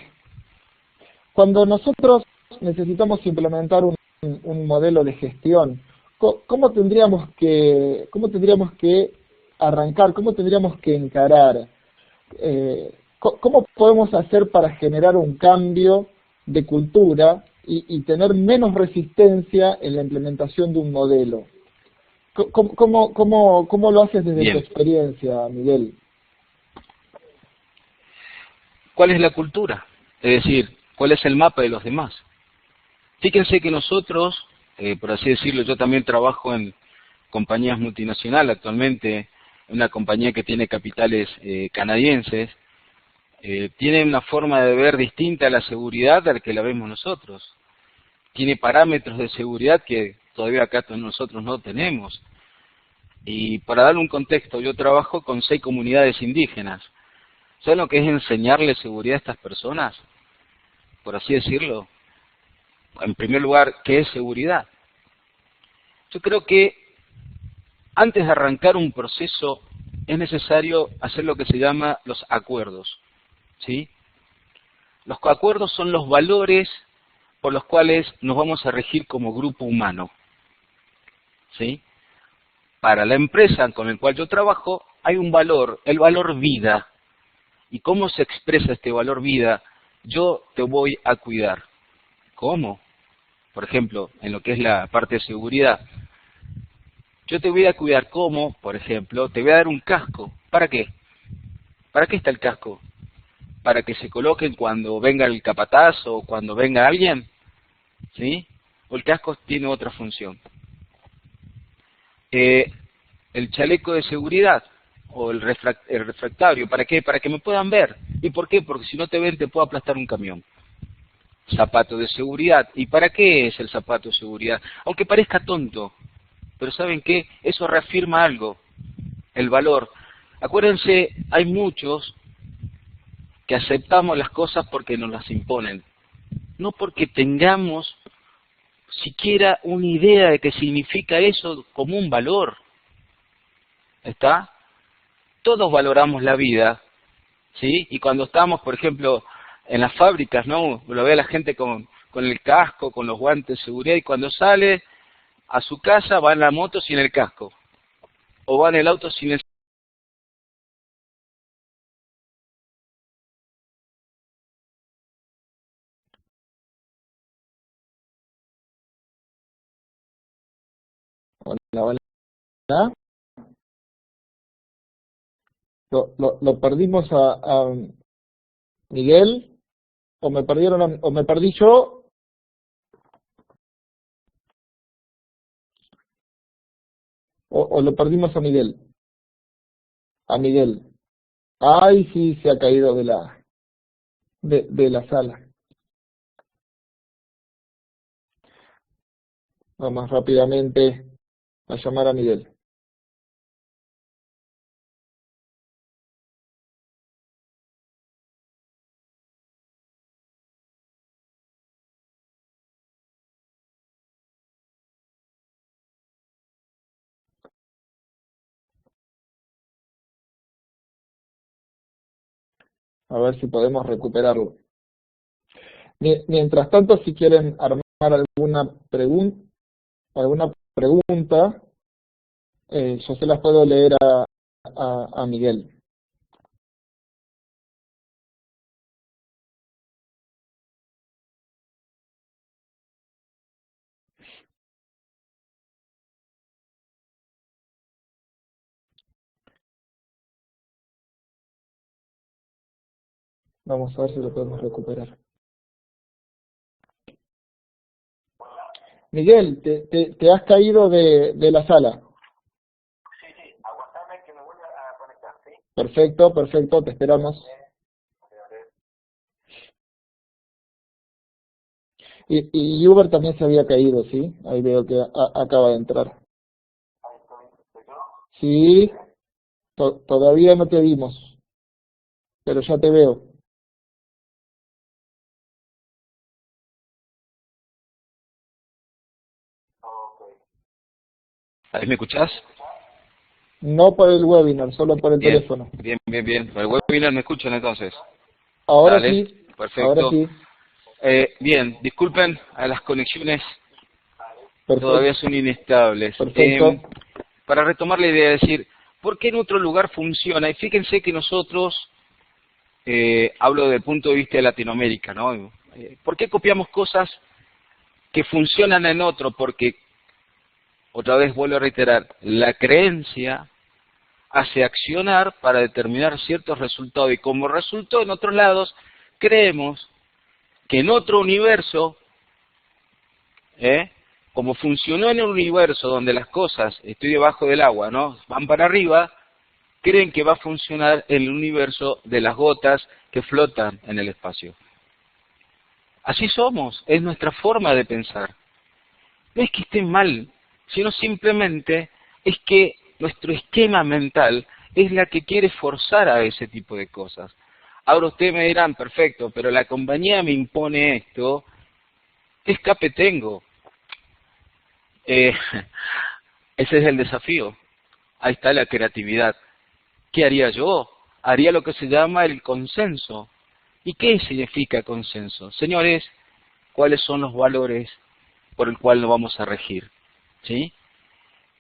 Cuando nosotros necesitamos implementar un modelo de gestión, ¿cómo tendríamos que arrancar, cómo tendríamos que encarar? ¿Cómo podemos hacer para generar un cambio de cultura y tener menos resistencia en la implementación de un modelo? ¿Cómo lo haces desde tu Bien. experiencia, Miguel? ¿Cuál es la cultura? Es decir, ¿cuál es el mapa de los demás? Fíjense que nosotros, por así decirlo, yo también trabajo en compañías multinacionales actualmente, en una compañía que tiene capitales canadienses, tiene una forma de ver distinta a la seguridad a la que la vemos nosotros. Tiene parámetros de seguridad que todavía acá nosotros no tenemos. Y para darle un contexto, yo trabajo con 6 comunidades indígenas. ¿Saben lo que es enseñarle seguridad a estas personas? Por así decirlo. En primer lugar, ¿qué es seguridad? Yo creo que antes de arrancar un proceso es necesario hacer lo que se llama los acuerdos, ¿sí? Los acuerdos son los valores por los cuales nos vamos a regir como grupo humano, ¿sí? Para la empresa con la cual yo trabajo hay un valor, el valor vida. ¿Y cómo se expresa este valor vida? Yo te voy a cuidar. ¿Cómo? Por ejemplo, en lo que es la parte de seguridad. Yo te voy a cuidar como, por ejemplo, te voy a dar un casco. ¿Para qué? ¿Para qué está el casco? ¿Para que se coloquen cuando venga el capataz o cuando venga alguien? ¿Sí? ¿O el casco tiene otra función? El chaleco de seguridad o el refractario, ¿para qué? Para que me puedan ver. ¿Y por qué? Porque si no te ven te puedo aplastar un camión. Zapato de seguridad. ¿Y para qué es el zapato de seguridad? Aunque parezca tonto, pero ¿saben qué? Eso reafirma algo, el valor. Acuérdense, hay muchos que aceptamos las cosas porque nos las imponen, no porque tengamos siquiera una idea de qué significa eso como un valor. ¿Está? Todos valoramos la vida, ¿sí? Y cuando estamos, por ejemplo, en las fábricas, ¿no? Lo ve a la gente con el casco, con los guantes de seguridad, y cuando sale a su casa va en la moto sin el casco, o va en el auto sin el... Hola, hola. Lo perdimos a Miguel, o me perdí yo, o lo perdimos a Miguel. A Miguel. Ay, sí, se ha caído de la sala. Vamos rápidamente a llamar a Miguel. A ver si podemos recuperarlo. Mientras tanto, si quieren armar alguna pregunta, yo se las puedo leer a Miguel. Vamos a ver si lo podemos recuperar. Miguel, te has caído de la sala. Perfecto, perfecto, te esperamos. Y Uber también se había caído, ¿sí? Ahí veo que acaba de entrar. Sí, todavía no te vimos, pero ya te veo. ¿Ahí me escuchás? No por el webinar, solo por el Bien, teléfono. bien, bien, bien. Por el webinar me escuchan entonces. Ahora Dale. sí, Ahora perfecto. sí. Bien, disculpen a las conexiones, Perfecto. todavía son inestables. Perfecto. Para retomar la idea de decir, ¿por qué en otro lugar funciona? Y fíjense que nosotros, hablo desde el punto de vista de Latinoamérica, ¿no? ¿Por qué copiamos cosas que funcionan en otro? Porque, otra vez vuelvo a reiterar, la creencia hace accionar para determinar ciertos resultados y como resultó en otros lados, creemos que en otro universo, como funcionó en un universo donde las cosas, estoy debajo del agua, ¿no? Van para arriba, creen que va a funcionar en el universo de las gotas que flotan en el espacio. Así somos, es nuestra forma de pensar. No es que esté mal, sino simplemente es que nuestro esquema mental es la que quiere forzar a ese tipo de cosas. Ahora ustedes me dirán, perfecto, pero la compañía me impone esto, ¿qué escape tengo? Ese es el desafío. Ahí está la creatividad. ¿Qué haría yo? Haría lo que se llama el consenso. ¿Y qué significa consenso? Señores, ¿cuáles son los valores por el cual nos vamos a regir? ¿Sí?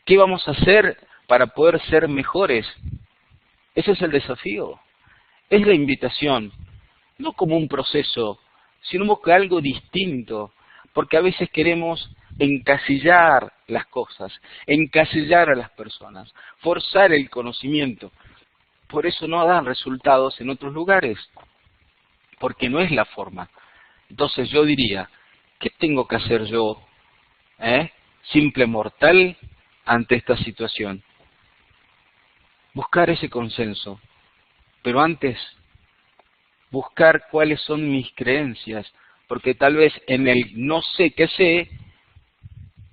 ¿Qué vamos a hacer para poder ser mejores? Ese es el desafío. Es la invitación, no como un proceso, sino como algo distinto, porque a veces queremos encasillar las cosas, encasillar a las personas, forzar el conocimiento. Por eso no dan resultados en otros lugares, porque no es la forma. Entonces yo diría, ¿qué tengo que hacer yo, simple mortal, ante esta situación? Buscar ese consenso, pero antes buscar cuáles son mis creencias, porque tal vez en el no sé qué sé,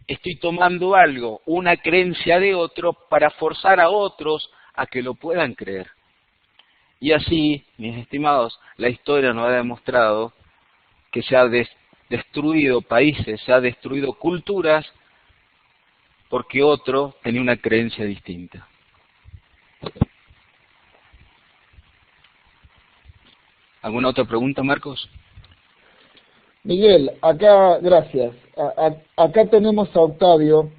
estoy tomando algo, una creencia de otro, para forzar a otros a que lo puedan creer. Y así, mis estimados, la historia nos ha demostrado que se ha destruido países, se ha destruido culturas, porque otro tenía una creencia distinta. ¿Alguna otra pregunta, Marcos? Miguel, acá, gracias. Acá tenemos a Octavio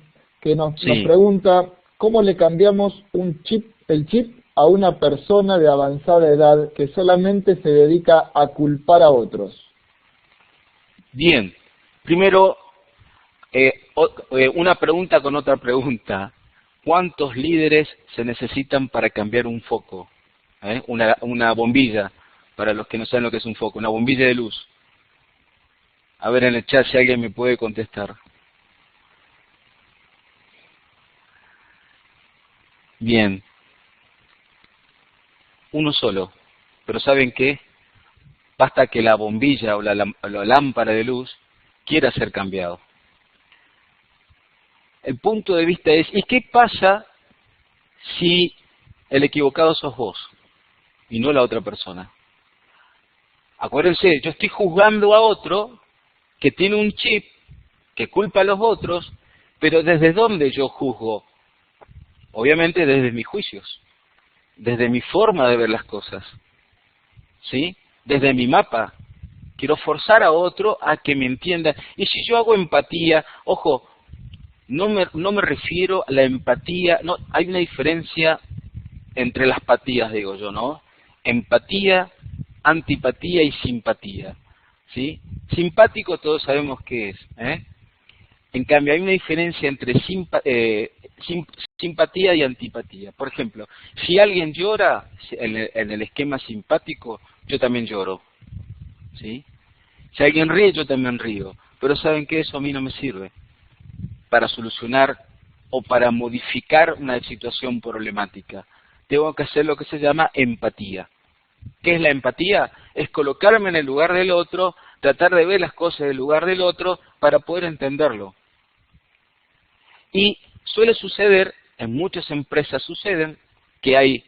que nos Sí. pregunta cómo le cambiamos el chip a una persona de avanzada edad que solamente se dedica a culpar a otros. Bien. Primero, una pregunta con otra pregunta. ¿Cuántos líderes se necesitan para cambiar un foco? Una bombilla, para los que no saben lo que es un foco, una bombilla de luz. A ver en el chat si alguien me puede contestar. Bien. Uno solo. Pero ¿saben qué? Basta que la bombilla o la lámpara de luz quiera ser cambiado. El punto de vista es, ¿y qué pasa si el equivocado sos vos y no la otra persona? Acuérdense, yo estoy juzgando a otro que tiene un chip que culpa a los otros, pero ¿desde dónde yo juzgo? Obviamente desde mis juicios, desde mi forma de ver las cosas, ¿sí? Desde mi mapa. Quiero forzar a otro a que me entienda. Y si yo hago empatía, ojo, no me refiero a la empatía, no, hay una diferencia entre las patías, digo yo, ¿no? Empatía, antipatía y simpatía, ¿sí? Simpático todos sabemos qué es, En cambio, hay una diferencia entre simpatía y antipatía. Por ejemplo, si alguien llora en el esquema simpático, yo también lloro, ¿sí? Si alguien ríe, yo también río. Pero ¿saben qué? Eso a mí no me sirve para solucionar o para modificar una situación problemática. Tengo que hacer lo que se llama empatía. ¿Qué es la empatía? Es colocarme en el lugar del otro, tratar de ver las cosas del lugar del otro para poder entenderlo. Y suele suceder, en muchas empresas suceden, que hay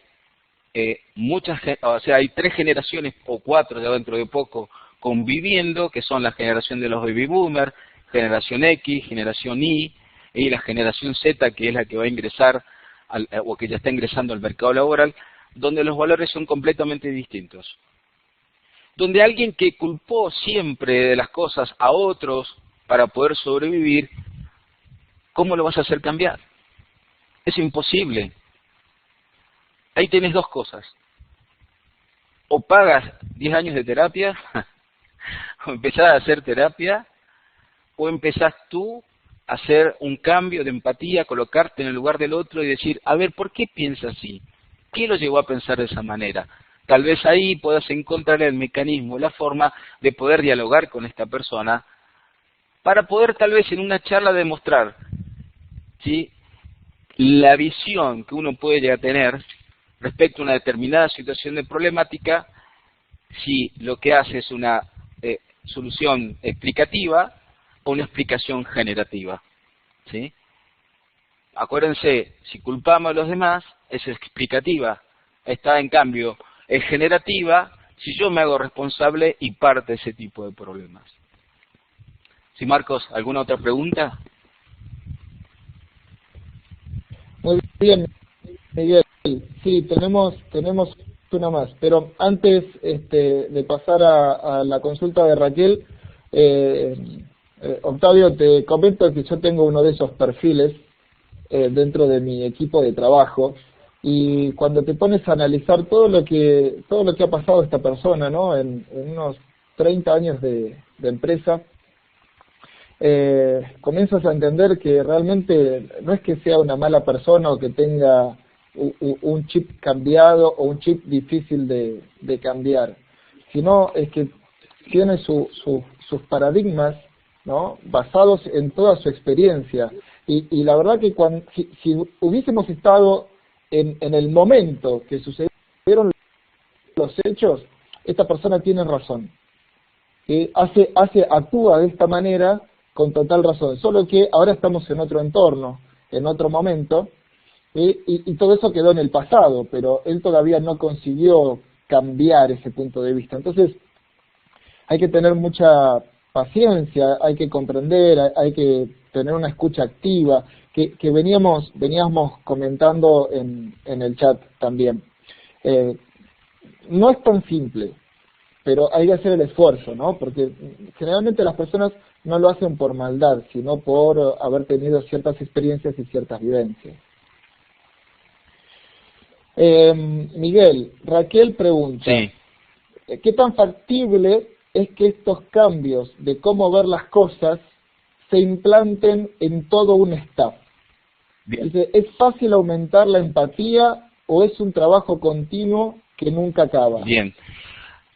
hay 3 generaciones o 4 ya dentro de poco conviviendo, que son la generación de los baby boomers, generación X, generación Y, y la generación Z, que es la que va a ingresar o que ya está ingresando al mercado laboral, donde los valores son completamente distintos. donde alguien que culpó siempre de las cosas a otros para poder sobrevivir, ¿cómo lo vas a hacer cambiar? Es imposible. Ahí tenés dos cosas. O pagas 10 años de terapia, o empezás a hacer terapia, o empezás tú a hacer un cambio de empatía, colocarte en el lugar del otro y decir, a ver, ¿por qué piensa así? ¿Qué lo llevó a pensar de esa manera? Tal vez ahí puedas encontrar el mecanismo, la forma de poder dialogar con esta persona para poder tal vez en una charla demostrar, ¿sí?, la visión que uno puede llegar a tener respecto a una determinada situación de problemática, si lo que hace es una solución explicativa o una explicación generativa, ¿sí? Acuérdense, si culpamos a los demás, es explicativa. Está, en cambio, es generativa si yo me hago responsable y parte de ese tipo de problemas. ¿Sí, Marcos? ¿Alguna otra pregunta? Muy bien, Miguel. Sí, tenemos una más, pero antes de pasar a la consulta de Raquel, Octavio, te comento que yo tengo uno de esos perfiles dentro de mi equipo de trabajo, y cuando te pones a analizar todo lo que ha pasado esta persona, ¿no?, en unos 30 años de empresa, comienzas a entender que realmente no es que sea una mala persona o que tenga un chip cambiado o un chip difícil de cambiar, sino es que tiene sus paradigmas, ¿no?, basados en toda su experiencia. Y la verdad que si hubiésemos estado en el momento que sucedieron los hechos, esta persona tiene razón. Actúa de esta manera con total razón, solo que ahora estamos en otro entorno, en otro momento, y todo eso quedó en el pasado, pero él todavía no consiguió cambiar ese punto de vista. Entonces, hay que tener mucha paciencia, hay que comprender, hay que tener una escucha activa, que veníamos comentando en el chat también. No es tan simple, pero hay que hacer el esfuerzo, ¿no? Porque generalmente las personas no lo hacen por maldad, sino por haber tenido ciertas experiencias y ciertas vivencias. Miguel, Raquel pregunta, Sí. ¿qué tan factible es que estos cambios de cómo ver las cosas se implanten en todo un staff? Bien. Dice, ¿es fácil aumentar la empatía o es un trabajo continuo que nunca acaba? Bien.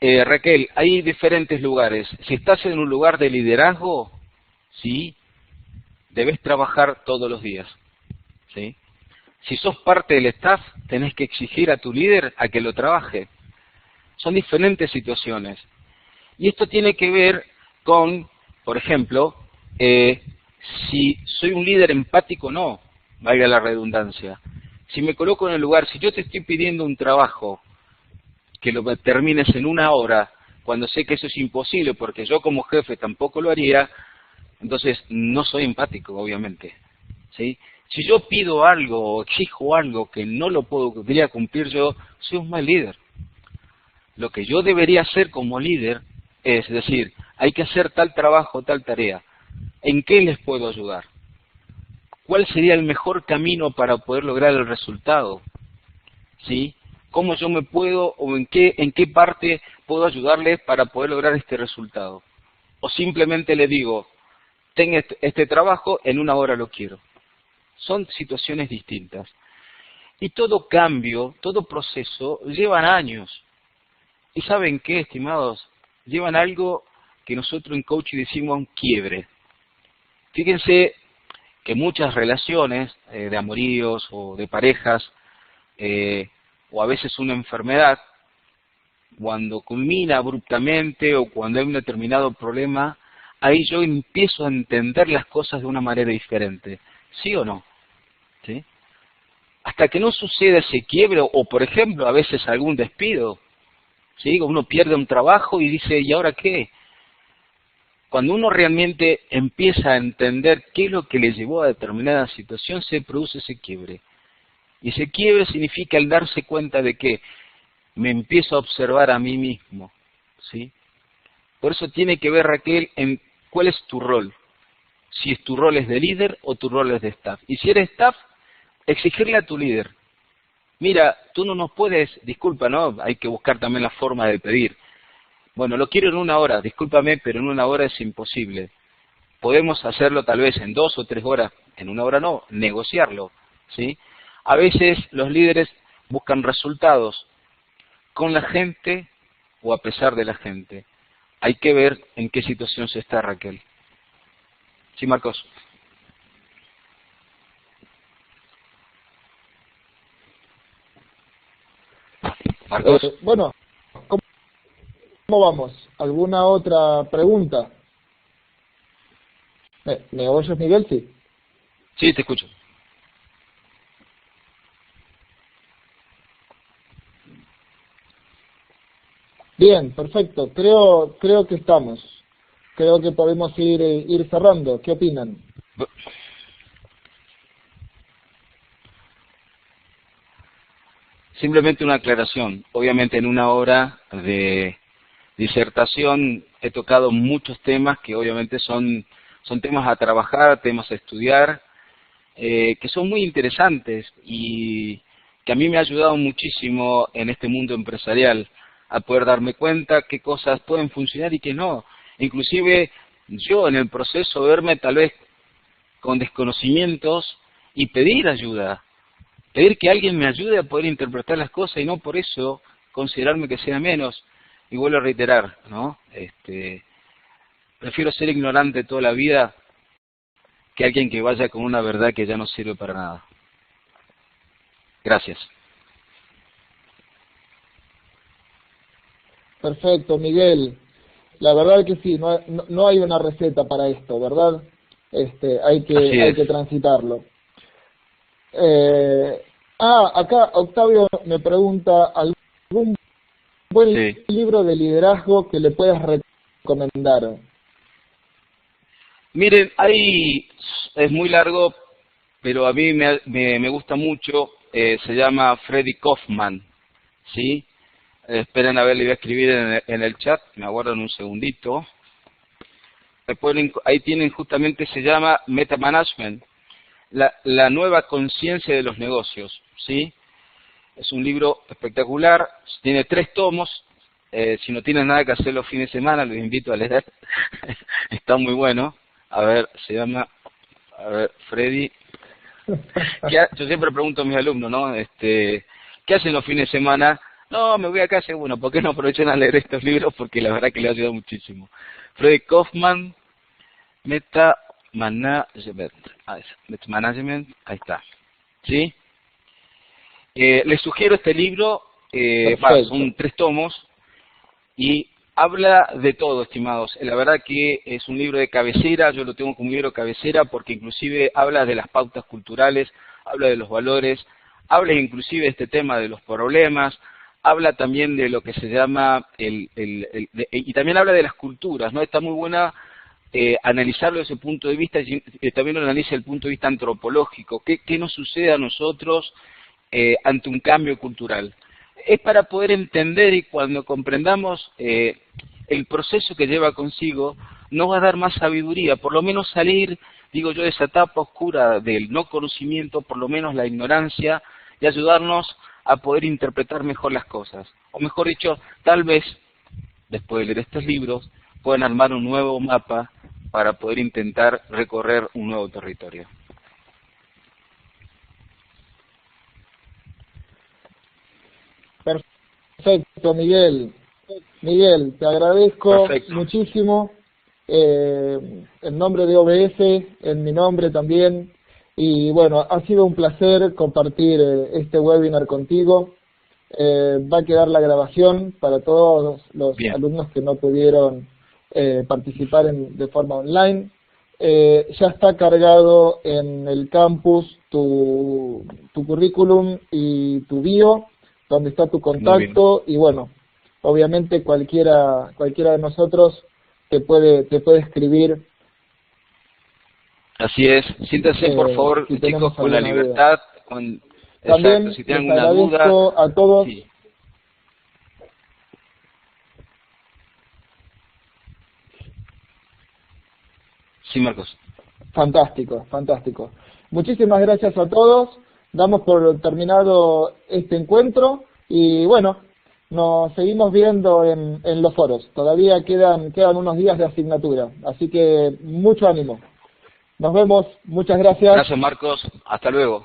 Raquel, hay diferentes lugares. Si estás en un lugar de liderazgo, sí, debes trabajar todos los días, ¿sí? Si sos parte del staff, tenés que exigir a tu líder a que lo trabaje. Son diferentes situaciones. Y esto tiene que ver con, por ejemplo, si soy un líder empático o no, valga la redundancia. Si me coloco en el lugar, si yo te estoy pidiendo un trabajo que lo termines en 1 hora, cuando sé que eso es imposible, porque yo como jefe tampoco lo haría, entonces no soy empático, obviamente, ¿sí? Si yo pido algo o exijo algo que no lo podría cumplir yo, soy un mal líder. Lo que yo debería hacer como líder es decir, hay que hacer tal trabajo, tal tarea. ¿En qué les puedo ayudar? ¿Cuál sería el mejor camino para poder lograr el resultado? ¿Sí? ¿Cómo yo me puedo o en qué parte puedo ayudarles para poder lograr este resultado? O simplemente le digo, ten este trabajo, en 1 hora lo quiero. Son situaciones distintas. Y todo cambio, todo proceso, llevan años. ¿Y saben qué, estimados? Llevan algo que nosotros en coaching decimos un quiebre. Fíjense que muchas relaciones de amoríos o de parejas, o a veces una enfermedad, cuando culmina abruptamente o cuando hay un determinado problema, ahí yo empiezo a entender las cosas de una manera diferente. ¿Sí o no? ¿Sí? Hasta que no suceda ese quiebre, o por ejemplo, a veces algún despido, ¿sí? Uno pierde un trabajo y dice, ¿y ahora qué? Cuando uno realmente empieza a entender qué es lo que le llevó a determinada situación, se produce ese quiebre. Y ese quiebre significa el darse cuenta de que me empiezo a observar a mí mismo, ¿sí? Por eso tiene que ver, Raquel, en cuál es tu rol. Si es tu rol es de líder o tu rol es de staff. Y si eres staff, exigirle a tu líder. Mira, tú no nos puedes, disculpa, ¿no? Hay que buscar también la forma de pedir. Bueno, lo quiero en 1 hora, discúlpame, pero en 1 hora es imposible. Podemos hacerlo tal vez en 2 o 3 horas, en 1 hora no, negociarlo, ¿sí? A veces los líderes buscan resultados con la gente o a pesar de la gente. Hay que ver en qué situación se está, Raquel. Sí, Marcos. Marcos. Bueno, ¿cómo vamos? ¿Alguna otra pregunta? ¿Me oyes, Miguel? Sí. Sí, te escucho. Bien, perfecto. Creo que estamos. Creo que podemos ir cerrando. ¿Qué opinan? Simplemente una aclaración. Obviamente en 1 hora de disertación he tocado muchos temas que obviamente son temas a trabajar, temas a estudiar, que son muy interesantes y que a mí me ha ayudado muchísimo en este mundo empresarial a poder darme cuenta qué cosas pueden funcionar y qué no. Inclusive yo en el proceso verme tal vez con desconocimientos y pedir ayuda, pedir que alguien me ayude a poder interpretar las cosas y no por eso considerarme que sea menos. Y vuelvo a reiterar, ¿no? Prefiero ser ignorante toda la vida que alguien que vaya con una verdad que ya no sirve para nada. Gracias. Perfecto, Miguel. La verdad que sí, no hay una receta para esto, ¿verdad? Hay que transitarlo. Acá Octavio me pregunta, ¿algún buen libro de liderazgo que le puedas recomendar? Miren, es muy largo, pero a mí me gusta mucho, se llama Freddy Kaufman, ¿sí? Esperen a ver, le voy a escribir en el chat, me aguardan un segundito. Ahí tienen justamente, se llama Meta Management, la nueva conciencia de los negocios, ¿sí? Es un libro espectacular, tiene 3 tomos, si no tienen nada que hacer los fines de semana, los invito a leer, está muy bueno. A ver, se llama, Freddy. Yo siempre pregunto a mis alumnos, ¿no? ¿Qué hacen los fines de semana? No, me voy a casa. Bueno, ¿por qué no aprovechan a leer estos libros? Porque la verdad que les ha ayudado muchísimo. Freddy Kaufman, Meta Management, ahí está. ¿Sí? Les sugiero este libro, son 3 tomos, y habla de todo, estimados. La verdad que es un libro de cabecera, yo lo tengo como libro de cabecera porque inclusive habla de las pautas culturales, habla de los valores, habla inclusive de este tema de los problemas, habla también de lo que se llama, y también habla de las culturas, ¿no? Está muy buena analizarlo desde ese punto de vista, y también lo analiza desde el punto de vista antropológico, qué nos sucede a nosotros ante un cambio cultural. Es para poder entender, y cuando comprendamos el proceso que lleva consigo, nos va a dar más sabiduría, por lo menos salir, digo yo, de esa etapa oscura del no conocimiento, por lo menos la ignorancia, y ayudarnos a poder interpretar mejor las cosas. O mejor dicho, tal vez, después de leer estos libros, puedan armar un nuevo mapa para poder intentar recorrer un nuevo territorio. Perfecto, Miguel. Miguel, te agradezco muchísimo en nombre de OBS, en mi nombre también. Y bueno, ha sido un placer compartir este webinar contigo. Va a quedar la grabación para todos los alumnos que no pudieron participar de forma online. Ya está cargado en el campus tu currículum y tu bio, donde está tu contacto, y bueno, obviamente cualquiera de nosotros te puede escribir. Así es, siéntanse por favor, si chicos, con la libertad, también exacto, si tienen les alguna duda. agradezco a todos. Sí. Sí, Marcos. Fantástico, fantástico. Muchísimas gracias a todos. Damos por terminado este encuentro y bueno, nos seguimos viendo en los foros. Todavía quedan unos días de asignatura, así que mucho ánimo. Nos vemos, muchas gracias. Gracias, Marcos. Hasta luego.